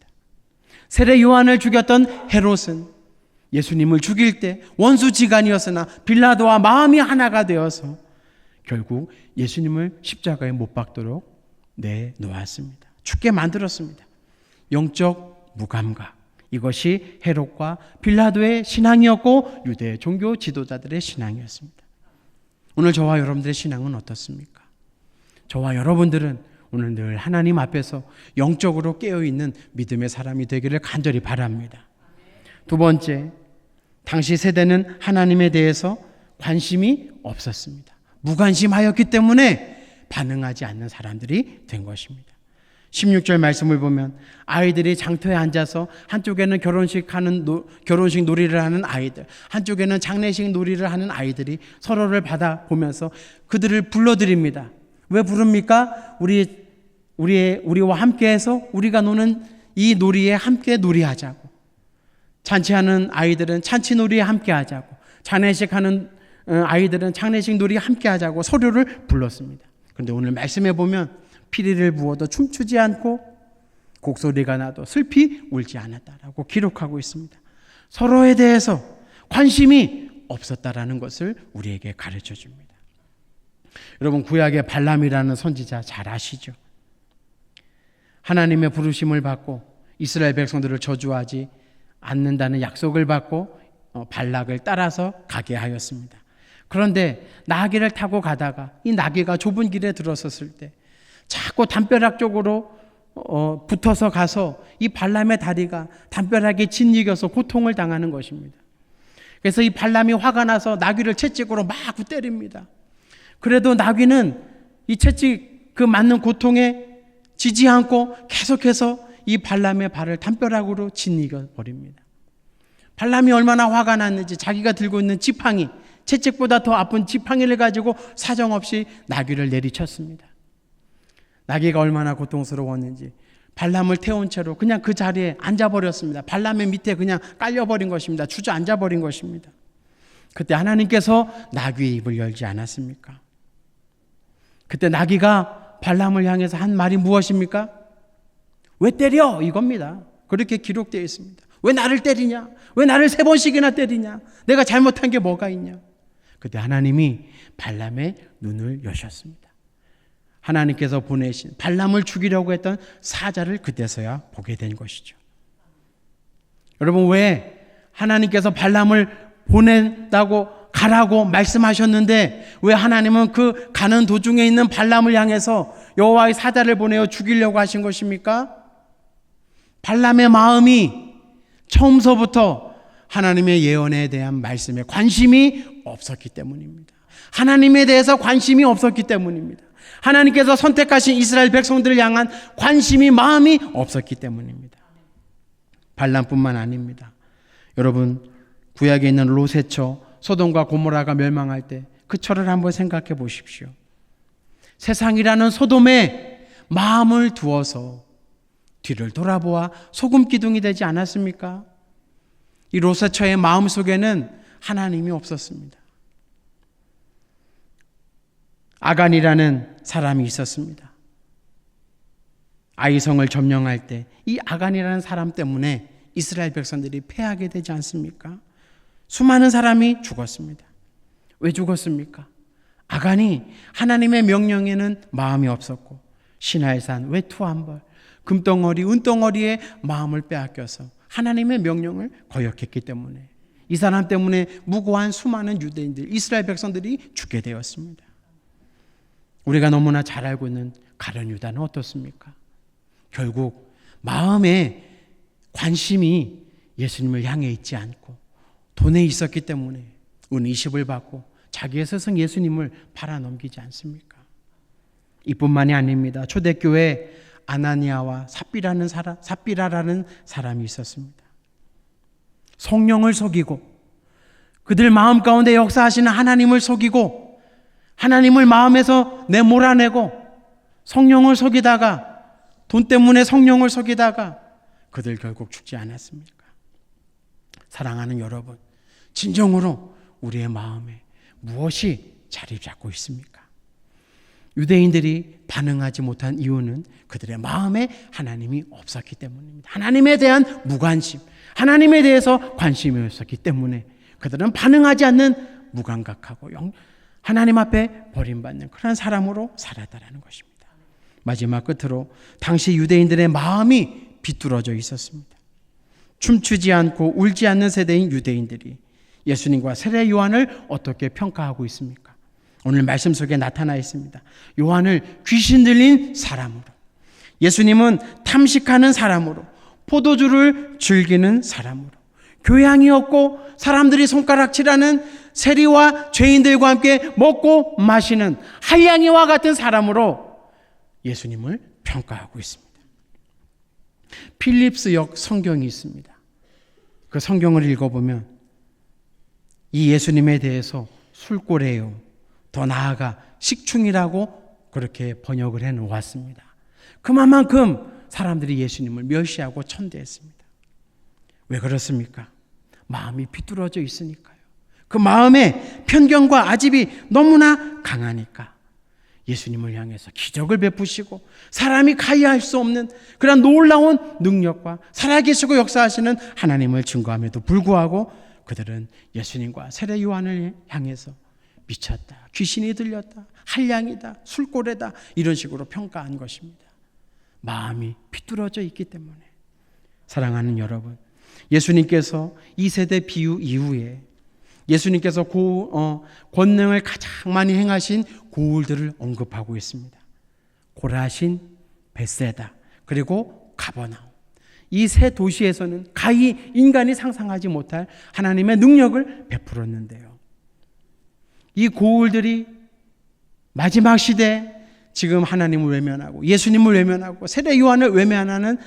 세례 요한을 죽였던 헤롯은 예수님을 죽일 때 원수지간이었으나 빌라도와 마음이 하나가 되어서 결국 예수님을 십자가에 못 박도록 내놓았습니다. 죽게 만들었습니다. 영적 무감각, 이것이 헤롯과 빌라도의 신앙이었고 유대 종교 지도자들의 신앙이었습니다. 오늘 저와 여러분들의 신앙은 어떻습니까? 저와 여러분들은 오늘 늘 하나님 앞에서 영적으로 깨어있는 믿음의 사람이 되기를 간절히 바랍니다. 두 번째, 당시 세대는 하나님에 대해서 관심이 없었습니다. 무관심하였기 때문에 반응하지 않는 사람들이 된 것입니다. 16절 말씀을 보면 아이들이 장터에 앉아서 한쪽에는 결혼식 놀이를 하는 아이들, 한쪽에는 장례식 놀이를 하는 아이들이 서로를 받아보면서 그들을 불러드립니다. 왜 부릅니까? 우리와 함께해서 우리가 노는 이 놀이에 함께 놀이하자고. 잔치하는 아이들은 잔치 놀이에 함께 하자고, 장례식 하는 아이들은 장례식 놀이에 함께 하자고 서로를 불렀습니다. 그런데 오늘 말씀해 보면 피리를 부어도 춤추지 않고 곡소리가 나도 슬피 울지 않았다라고 기록하고 있습니다. 서로에 대해서 관심이 없었다라는 것을 우리에게 가르쳐 줍니다. 여러분, 구약의 발람이라는 선지자 잘 아시죠? 하나님의 부르심을 받고 이스라엘 백성들을 저주하지 않는다는 약속을 받고 발락을 따라서 가게 하였습니다. 그런데 나귀를 타고 가다가 이 나귀가 좁은 길에 들어섰을 때 자꾸 담벼락 쪽으로 붙어서 가서 이 발람의 다리가 담벼락에 짓이겨서 고통을 당하는 것입니다. 그래서 이 발람이 화가 나서 나귀를 채찍으로 마구 때립니다. 그래도 나귀는 이 채찍 그 맞는 고통에 지지 않고 계속해서 이 발람의 발을 담벼락으로 짓이겨 버립니다. 발람이 얼마나 화가 났는지 자기가 들고 있는 지팡이, 채찍보다 더 아픈 지팡이를 가지고 사정없이 나귀를 내리쳤습니다. 나귀가 얼마나 고통스러웠는지 발람을 태운 채로 그냥 그 자리에 앉아버렸습니다. 발람의 밑에 그냥 깔려버린 것입니다. 주저앉아버린 것입니다. 그때 하나님께서 나귀의 입을 열지 않았습니까? 그때 나귀가 발람을 향해서 한 말이 무엇입니까? 왜 때려? 이겁니다. 그렇게 기록되어 있습니다. 왜 나를 때리냐? 왜 나를 3번씩이나 때리냐? 내가 잘못한 게 뭐가 있냐? 그때 하나님이 발람의 눈을 여셨습니다. 하나님께서 보내신 발람을 죽이려고 했던 사자를 그때서야 보게 된 것이죠. 여러분, 왜 하나님께서 발람을 보낸다고 가라고 말씀하셨는데 왜 하나님은 그 가는 도중에 있는 발람을 향해서 여호와의 사자를 보내어 죽이려고 하신 것입니까? 발람의 마음이 처음서부터 하나님의 예언에 대한 말씀에 관심이 없었기 때문입니다. 하나님에 대해서 관심이 없었기 때문입니다. 하나님께서 선택하신 이스라엘 백성들을 향한 관심이, 마음이 없었기 때문입니다. 발람뿐만 아닙니다. 여러분, 구약에 있는 롯의 처, 소돔과 고모라가 멸망할 때 그 처를 한번 생각해 보십시오. 세상이라는 소돔에 마음을 두어서 뒤를 돌아보아 소금 기둥이 되지 않았습니까? 이 롯의 처의 마음 속에는 하나님이 없었습니다. 아간이라는 사람이 있었습니다. 아이성을 점령할 때 이 아간이라는 사람 때문에 이스라엘 백성들이 패하게 되지 않습니까? 수많은 사람이 죽었습니다. 왜 죽었습니까? 아간이 하나님의 명령에는 마음이 없었고 신하의 산, 외투 한 벌, 금덩어리, 은덩어리에 마음을 빼앗겨서 하나님의 명령을 거역했기 때문에 이 사람 때문에 무고한 수많은 유대인들, 이스라엘 백성들이 죽게 되었습니다. 우리가 너무나 잘 알고 있는 가룟 유다는 어떻습니까? 결국 마음에 관심이 예수님을 향해 있지 않고 돈에 있었기 때문에 은 20을 받고 자기의 스승 예수님을 팔아넘기지 않습니까? 이뿐만이 아닙니다. 초대교회에 아나니아와 삽비라라는 사람이 있었습니다. 성령을 속이고 그들 마음 가운데 역사하시는 하나님을 속이고 하나님을 마음에서 내몰아내고 성령을 속이다가 돈 때문에 성령을 속이다가 그들 결국 죽지 않았습니까? 사랑하는 여러분, 진정으로 우리의 마음에 무엇이 자리 잡고 있습니까? 유대인들이 반응하지 못한 이유는 그들의 마음에 하나님이 없었기 때문입니다. 하나님에 대한 무관심, 하나님에 대해서 관심이 없었기 때문에 그들은 반응하지 않는 무감각하고 하나님 앞에 버림받는 그런 사람으로 살았다라는 것입니다. 마지막 끝으로 당시 유대인들의 마음이 비뚤어져 있었습니다. 춤추지 않고 울지 않는 세대인 유대인들이 예수님과 세례 요한을 어떻게 평가하고 있습니까? 오늘 말씀 속에 나타나 있습니다. 요한을 귀신 들린 사람으로, 예수님은 탐식하는 사람으로, 포도주를 즐기는 사람으로, 교양이 없고 사람들이 손가락질하는 세리와 죄인들과 함께 먹고 마시는 한량이와 같은 사람으로 예수님을 평가하고 있습니다. 필립스역 성경이 있습니다. 그 성경을 읽어보면 이 예수님에 대해서 술꼬래요, 더 나아가 식충이라고 그렇게 번역을 해 놓았습니다. 그만큼 사람들이 예수님을 멸시하고 천대했습니다. 왜 그렇습니까? 마음이 비뚤어져 있으니까요. 그 마음에 편견과 아집이 너무나 강하니까 예수님을 향해서 기적을 베푸시고 사람이 가히할 수 없는 그런 놀라운 능력과 살아계시고 역사하시는 하나님을 증거함에도 불구하고 그들은 예수님과 세례 요한을 향해서 미쳤다, 귀신이 들렸다, 한량이다, 술꼬래다 이런 식으로 평가한 것입니다. 마음이 비뚤어져 있기 때문에. 사랑하는 여러분, 예수님께서 이 세대 비유 이후에 예수님께서 권능을 가장 많이 행하신 고을들을 언급하고 있습니다. 고라신, 벳세다, 그리고 가버나움. 이 세 도시에서는 가히 인간이 상상하지 못할 하나님의 능력을 베풀었는데요. 이 고을들이 마지막 시대 지금 하나님을 외면하고 예수님을 외면하고 세례 요한을 외면하는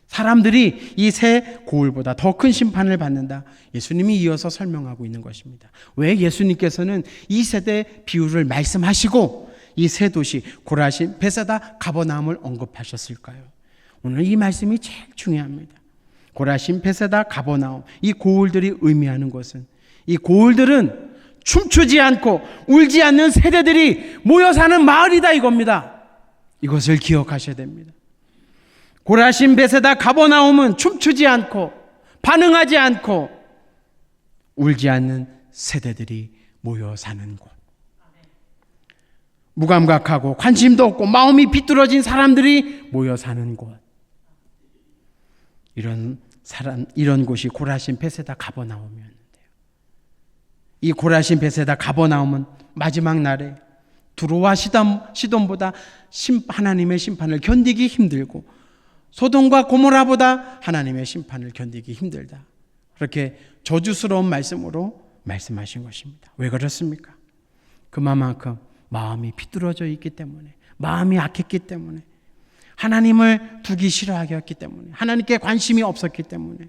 사람들이 이 세 고을보다 더 큰 심판을 받는다. 예수님이 이어서 설명하고 있는 것입니다. 왜 예수님께서는 이 세대 비유를 말씀하시고 이 세 도시 고라신, 벳세다, 가버나움을 언급하셨을까요? 오늘 이 말씀이 제일 중요합니다. 고라신, 벳세다, 가버나움, 이 고을들이 의미하는 것은 이 고을들은 춤추지 않고 울지 않는 세대들이 모여 사는 마을이다 이겁니다. 이것을 기억하셔야 됩니다. 고라신, 벳세다, 가버나움은 춤추지 않고 반응하지 않고 울지 않는 세대들이 모여 사는 곳. 무감각하고 관심도 없고 마음이 비뚤어진 사람들이 모여 사는 곳. 이런 곳이 고라신, 벳세다, 가버나움이었는데요. 이 고라신, 벳세다, 가버나움은 마지막 날에 두로와 시돈보다 하나님의 심판을 견디기 힘들고 소돔과 고모라보다 하나님의 심판을 견디기 힘들다. 그렇게 저주스러운 말씀으로 말씀하신 것입니다. 왜 그렇습니까? 그만큼 마음이 비뚤어져 있기 때문에, 마음이 악했기 때문에, 하나님을 두기 싫어하였기 때문에, 하나님께 관심이 없었기 때문에.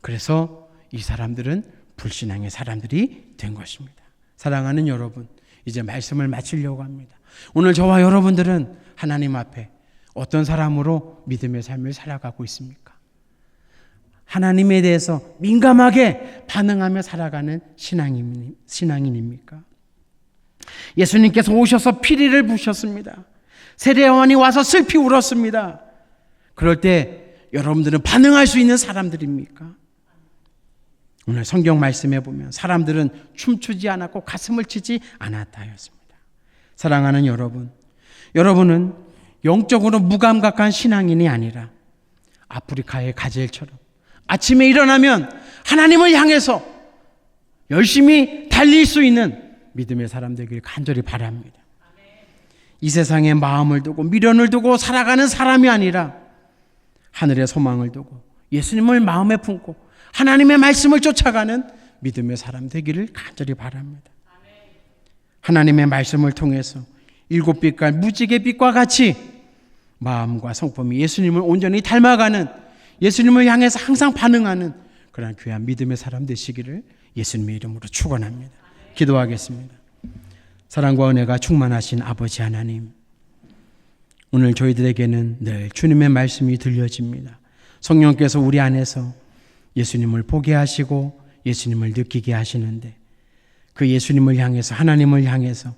그래서 이 사람들은 불신앙의 사람들이 된 것입니다. 사랑하는 여러분, 이제 말씀을 마치려고 합니다. 오늘 저와 여러분들은 하나님 앞에 어떤 사람으로 믿음의 삶을 살아가고 있습니까? 하나님에 대해서 민감하게 반응하며 살아가는 신앙인입니까? 예수님께서 오셔서 피리를 부으셨습니다. 세례 요한이 와서 슬피 울었습니다. 그럴 때 여러분들은 반응할 수 있는 사람들입니까? 오늘 성경 말씀에 보면 사람들은 춤추지 않았고 가슴을 치지 않았다 였습니다. 사랑하는 여러분, 여러분은 영적으로 무감각한 신앙인이 아니라 아프리카의 가젤처럼 아침에 일어나면 하나님을 향해서 열심히 달릴 수 있는 믿음의 사람 되길 간절히 바랍니다. 이 세상에 마음을 두고 미련을 두고 살아가는 사람이 아니라 하늘의 소망을 두고 예수님을 마음에 품고 하나님의 말씀을 쫓아가는 믿음의 사람 되기를 간절히 바랍니다. 하나님의 말씀을 통해서 일곱 빛깔 무지개 빛과 같이 마음과 성품이 예수님을 온전히 닮아가는, 예수님을 향해서 항상 반응하는 그런 귀한 믿음의 사람 되시기를 예수님의 이름으로 축원합니다. 기도하겠습니다. 사랑과 은혜가 충만하신 아버지 하나님, 오늘 저희들에게는 늘 주님의 말씀이 들려집니다. 성령께서 우리 안에서 예수님을 보게 하시고 예수님을 느끼게 하시는데 그 예수님을 향해서, 하나님을 향해서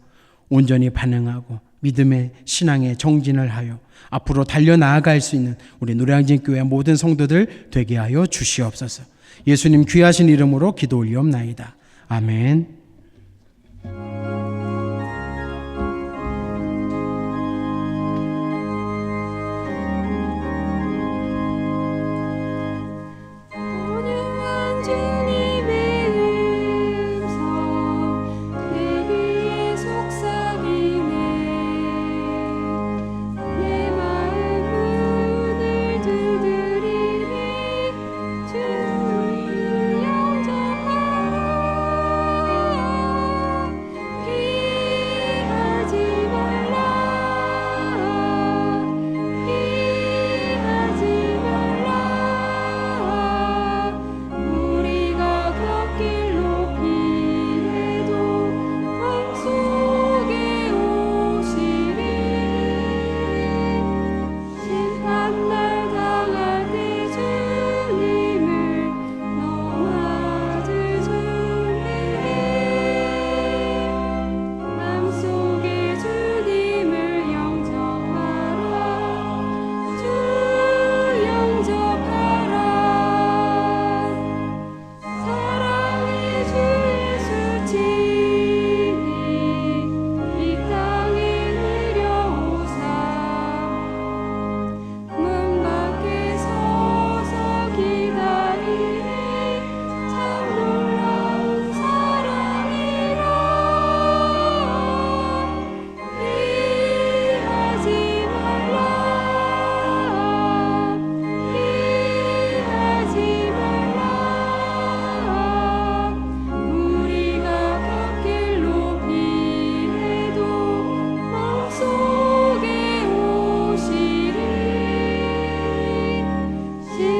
온전히 반응하고 믿음의 신앙의 정진을 하여 앞으로 달려나아갈 수 있는 우리 노량진 교회 모든 성도들 되게 하여 주시옵소서. 예수님 귀하신 이름으로 기도 올리옵나이다. 아멘.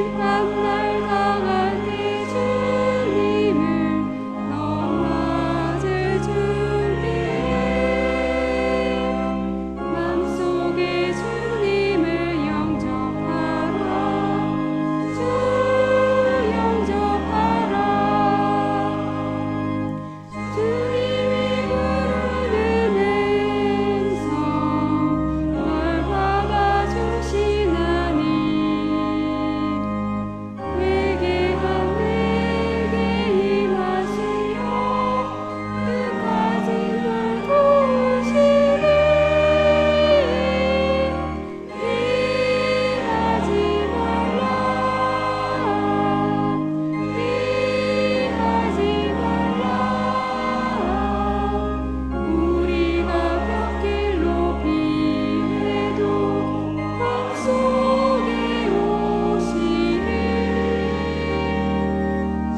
심판날 당할 때 주님을 맞을 준비해 맘속에 주님을 영접하라 주 영접하라 주님이 부르는 음성 널 받아주시나니 회개한 내게 임하시어 끝까지 널 도우시리 피하지 말라 피하지 말라 우리가 벽길로 피해도 맘속에 오시리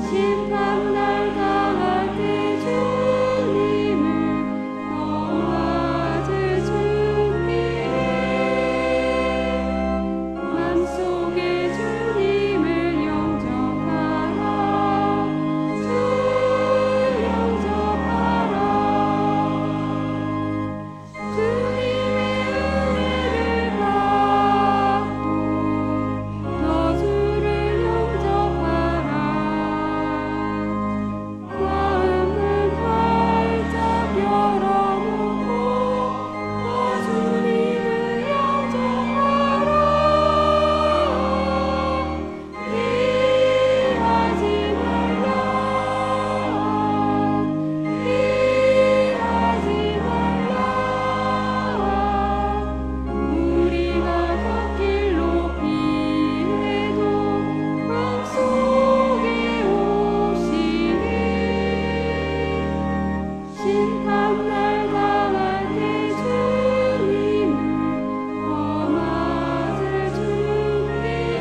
심판날 당할 때 주님을 맞을 준비해 맘속에 주님을 영접하라 주 영접하라 주님의 은혜를 받고 너 주를 영접하라 마음은 활짝 열어놓고 너 주님을 영접하라 피하지 말라 피하지 말라 우리가 걷길로 피해도 맘속에 오시리 심판날 당할 때 주님을 맞을 준비해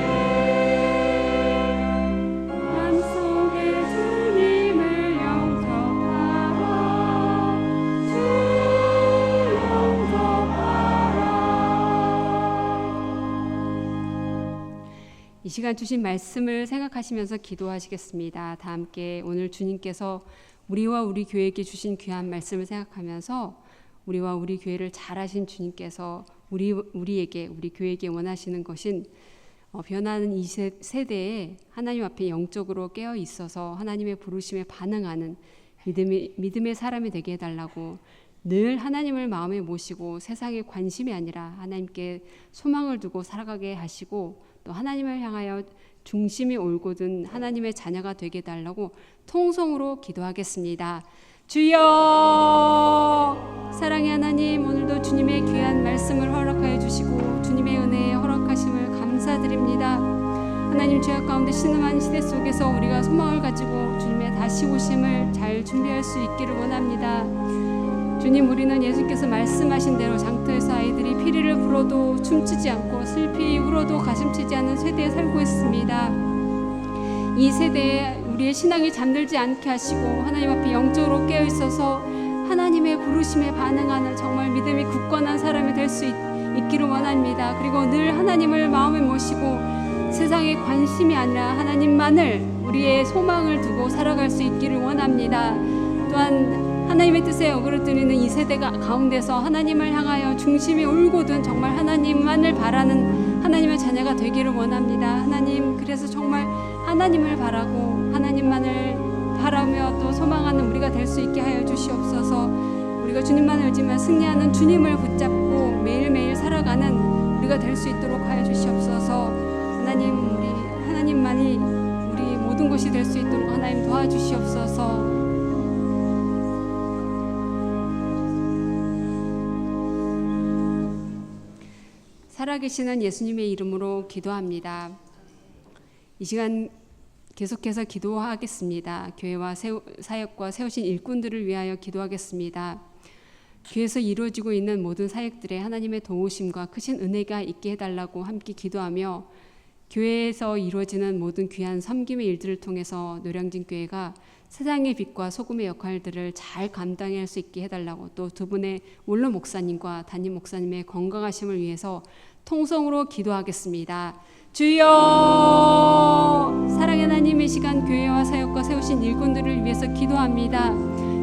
맘속에 주님을 영접하라 주 영접하라 이 시간 주신 말씀을 생각하시면서 기도하시겠습니다. 다 함께 오늘 주님께서 우리와 우리 교회에게 주신 귀한 말씀을 생각하면서 우리와 우리 교회를 잘하신 주님께서 우리에게 우리 교회에게 원하시는 것인 변하는 이 세대에 하나님 앞에 영적으로 깨어 있어서 하나님의 부르심에 반응하는 믿음의 사람이 되게 해달라고 늘 하나님을 마음에 모시고 세상에 관심이 아니라 하나님께 소망을 두고 살아가게 하시고 또 하나님을 향하여 중심이 올곧은 하나님의 자녀가 되게 해달라고 통성으로 기도하겠습니다. 주여 사랑의 하나님 오늘도 주님의 귀한 말씀을 허락하여 주시고 주님의 은혜에 허락하심을 감사드립니다. 하나님 죄악 가운데 신음한 시대 속에서 우리가 소망을 가지고 주님의 다시 오심을 잘 준비할 수 있기를 원합니다. 주님 우리는 예수께서 말씀하신 대로 장터에서 아이들이 피리를 불어도 춤추지 않고 슬피 울어도 가슴치지 않는 세대에 살고 있습니다. 이 세대에 우리의 신앙이 잠들지 않게 하시고 하나님 앞에 영적으로 깨어 있어서 하나님의 부르심에 반응하는 정말 믿음이 굳건한 사람이 될 수 있기를 원합니다. 그리고 늘 하나님을 마음에 모시고 세상에 관심이 아니라 하나님만을 우리의 소망을 두고 살아갈 수 있기를 원합니다. 또한 하나님의 뜻에 어그러뜨리는 이 세대가 가운데서 하나님을 향하여 중심이 울고든 정말 하나님만을 바라는 하나님의 자녀가 되기를 원합니다. 하나님 그래서 정말 하나님을 바라고 하나님만을 바라며 또 소망하는 우리가 될 수 있게 하여 주시옵소서. 우리가 주님만을 의지하며 승리하는 주님을 붙잡고 매일매일 살아가는 우리가 될 수 있도록 하여 주시옵소서. 하나님 우리 하나님만이 우리 모든 것이 될 수 있도록 하나님 도와주시옵소서. 살아계시는 예수님의 이름으로 기도합니다. 이 시간 계속해서 기도하겠습니다. 교회와 사역과 세우신 일꾼들을 위하여 기도하겠습니다. 교회에서 이루어지고 있는 모든 사역들에 하나님의 도우심과 크신 은혜가 있게 해달라고 함께 기도하며 교회에서 이루어지는 모든 귀한 섬김의 일들을 통해서 노량진교회가 세상의 빛과 소금의 역할들을 잘 감당할 수 있게 해달라고 또 두 분의 원로 목사님과 담임 목사님의 건강하심을 위해서 통성으로 기도하겠습니다. 주여, 사랑의 하나님의 시간 교회와 사역과 세우신 일꾼들을 위해서 기도합니다.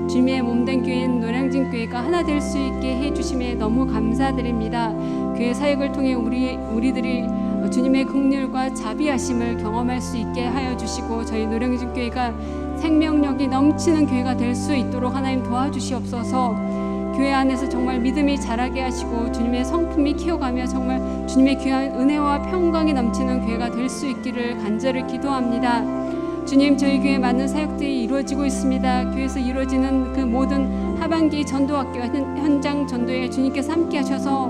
주님의 몸된 교회인 노량진 교회가 하나 될 수 있게 해주심에 너무 감사드립니다. 교회 사역을 통해 우리들이 주님의 긍휼과 자비하심을 경험할 수 있게 하여 주시고, 저희 노량진 교회가 생명력이 넘치는 교회가 될 수 있도록 하나님 도와주시옵소서. 교회 안에서 정말 믿음이 자라게 하시고 주님의 성품이 키워가며 정말 주님의 귀한 은혜와 평강이 넘치는 교회가 될 수 있기를 간절히 기도합니다. 주님, 저희 교회 많은 사역들이 이루어지고 있습니다. 교회에서 이루어지는 그 모든 하반기 전도학교와 현장 전도에 주님께서 함께 하셔서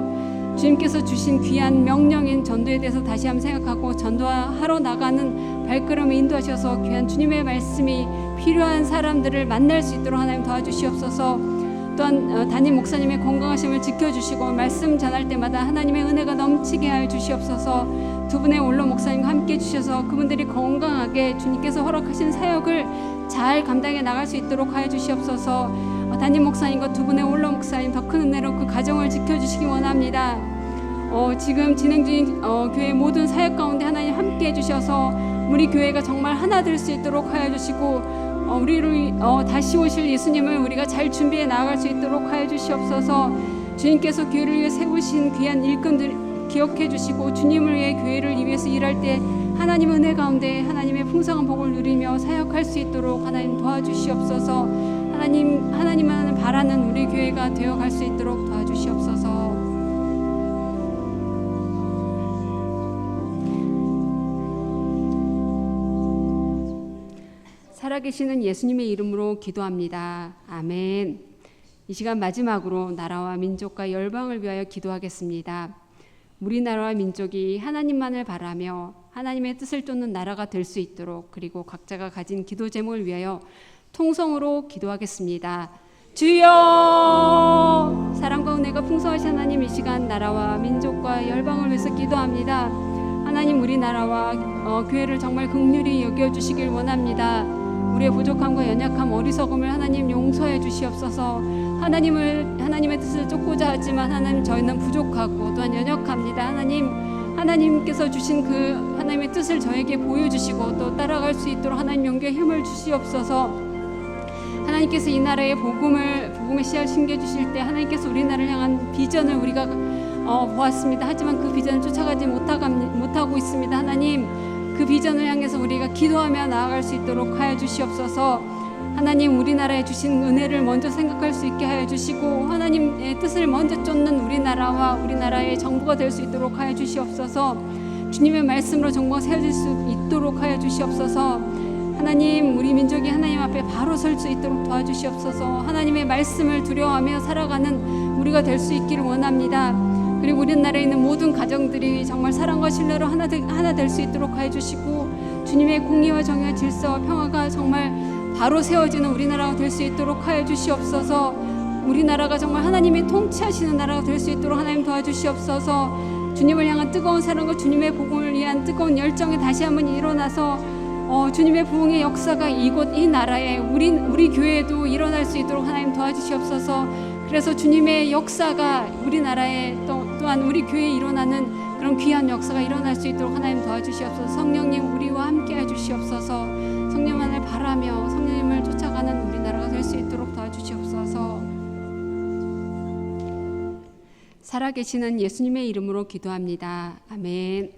주님께서 주신 귀한 명령인 전도에 대해서 다시 한번 생각하고 전도하러 나가는 발걸음을 인도하셔서 귀한 주님의 말씀이 필요한 사람들을 만날 수 있도록 하나님 도와주시옵소서. 또한 담임 목사님의 건강하심을 지켜주시고 말씀 전할 때마다 하나님의 은혜가 넘치게 하여 주시옵소서. 두 분의 원로 목사님과 함께 주셔서 그분들이 건강하게 주님께서 허락하신 사역을 잘 감당해 나갈 수 있도록 하여 주시옵소서. 담임 목사님과 두 분의 원로 목사님 더 큰 은혜로 그 가정을 지켜주시기 원합니다. 지금 진행 중인 교회 모든 사역 가운데 하나님 함께 해주셔서 우리 교회가 정말 하나 될 수 있도록 하여 주시고, 우리를 다시 오실 예수님을 우리가 잘 준비해 나아갈 수 있도록 하여 주시옵소서. 주님께서 교회를 위해 세우신 귀한 일꾼들 기억해 주시고, 주님을 위해 교회를 위해서 일할 때 하나님의 은혜 가운데 하나님의 풍성한 복을 누리며 사역할 수 있도록 하나님 도와주시옵소서. 하나님만을 바라는 우리 교회가 되어갈 수 있도록 도와주시옵소서. 살아계시는 예수님의 이름으로 기도합니다. 아멘. 이 시간 마지막으로 나라와 민족과 열방을 위하여 기도하겠습니다. 우리나라와 민족이 하나님만을 바라며 하나님의 뜻을 쫓는 나라가 될 수 있도록, 그리고 각자가 가진 기도 제목을 위하여 통성으로 기도하겠습니다. 주여, 사랑과 은혜가 풍성하신 하나님, 이 시간 나라와 민족과 열방을 위해서 기도합니다. 하나님, 우리나라와 교회를 정말 긍휼히 여겨주시길 원합니다. 우리의 부족함과 연약함, 어리석음을 하나님 용서해 주시옵소서. 하나님의 뜻을 쫓고자 하지만 하나님, 저희는 부족하고 또한 연약합니다. 하나님께서 주신 그 하나님의 뜻을 저에게 보여주시고 또 따라갈 수 있도록 하나님 용기와 힘을 주시옵소서. 하나님께서 이 나라에 복음의 씨앗을 심겨주실 때 하나님께서 우리나라를 향한 비전을 우리가 보았습니다. 하지만 그 비전을 쫓아가지 못하고 있습니다. 하나님, 그 비전을 향해서 우리가 기도하며 나아갈 수 있도록 하여 주시옵소서. 하나님, 우리나라에 주신 은혜를 먼저 생각할 수 있게 하여 주시고, 하나님의 뜻을 먼저 쫓는 우리나라와 우리나라의 정부가 될 수 있도록 하여 주시옵소서. 주님의 말씀으로 정부가 세워질 수 있도록 하여 주시옵소서. 하나님, 우리 민족이 하나님 앞에 바로 설 수 있도록 도와주시옵소서. 하나님의 말씀을 두려워하며 살아가는 우리가 될 수 있기를 원합니다. 그리고 우리나라에 있는 모든 가정들이 정말 사랑과 신뢰로 하나 될 수 있도록 하여 주시고, 주님의 공의와 정의와 질서와 평화가 정말 바로 세워지는 우리나라가 될 수 있도록 하여 주시옵소서. 우리나라가 정말 하나님이 통치하시는 나라가 될 수 있도록 하나님 도와주시옵소서. 주님을 향한 뜨거운 사랑과 주님의 복음을 위한 뜨거운 열정이 다시 한번 일어나서 주님의 부흥의 역사가 이곳 이 나라에 우리 교회에도 일어날 수 있도록 하나님 도와주시옵소서. 그래서 주님의 역사가 우리나라에 또한 우리 교회에 일어나는 그런 귀한 역사가 일어날 수 있도록 하나님 도와주시옵소서. 성령님, 우리와 함께 해주시옵소서. 성령만을 바라며 성령님을 쫓아가는 우리나라가 될 수 있도록 도와주시옵소서. 살아계시는 예수님의 이름으로 기도합니다. 아멘.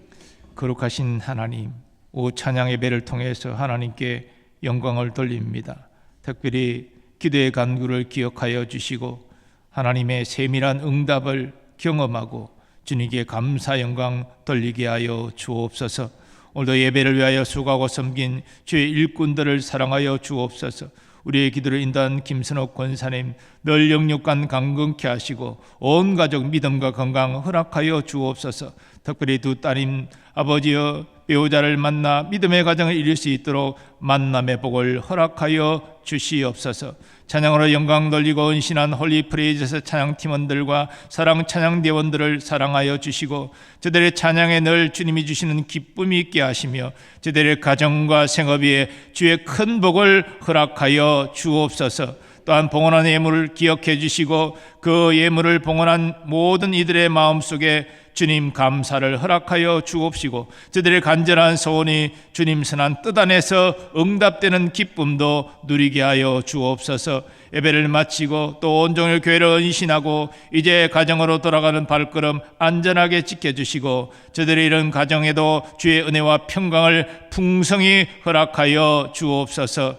거룩하신 하나님, 오 찬양 예배를 통해서 하나님께 영광을 돌립니다. 특별히 기도의 간구를 기억하여 주시고 하나님의 세밀한 응답을 경험하고 주님께 감사 영광 돌리게 하여 주옵소서. 오늘도 예배를 위하여 수고하고 섬긴 주의 일꾼들을 사랑하여 주옵소서. 우리의 기도를 인도한 김선옥 권사님 늘 영육간 강건케 하시고 온 가족 믿음과 건강 허락하여 주옵소서. 특별히 두 따님 아버지여 배우자를 만나 믿음의 가정을 이룰 수 있도록 만남의 복을 허락하여 주시옵소서. 찬양으로 영광 돌리고 은신한 홀리 프레이즈에서 찬양팀원들과 사랑 찬양대원들을 사랑하여 주시고 저들의 찬양에 늘 주님이 주시는 기쁨이 있게 하시며 저들의 가정과 생업에 주의 큰 복을 허락하여 주옵소서. 또한 봉헌한 예물을 기억해 주시고 그 예물을 봉헌한 모든 이들의 마음속에 주님 감사를 허락하여 주옵시고 저들의 간절한 소원이 주님 선한 뜻 안에서 응답되는 기쁨도 누리게 하여 주옵소서. 예배를 마치고 또 온종일 교회를 은신하고 이제 가정으로 돌아가는 발걸음 안전하게 지켜주시고 저들의 이런 가정에도 주의 은혜와 평강을 풍성히 허락하여 주옵소서.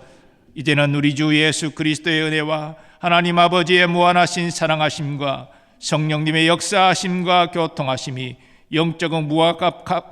이제는 우리 주 예수 그리스도의 은혜와 하나님 아버지의 무한하신 사랑하심과 성령님의 역사하심과 교통하심이 영적인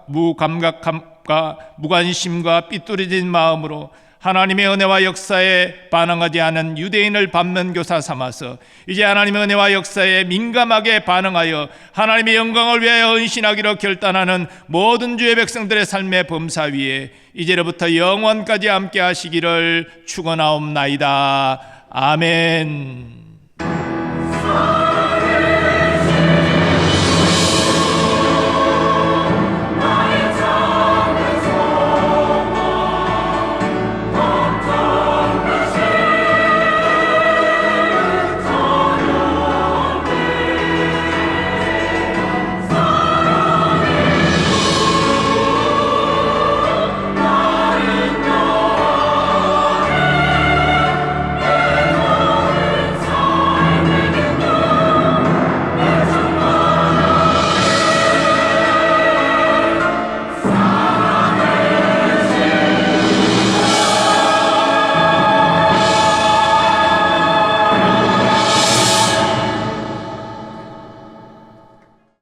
무감각함과 무관심과 삐뚤어진 마음으로 하나님의 은혜와 역사에 반응하지 않은 유대인을 밟는 교사 삼아서 이제 하나님의 은혜와 역사에 민감하게 반응하여 하나님의 영광을 위하여 헌신하기로 결단하는 모든 주의 백성들의 삶의 범사 위에 이제로부터 영원까지 함께 하시기를 축원하옵나이다. 아멘.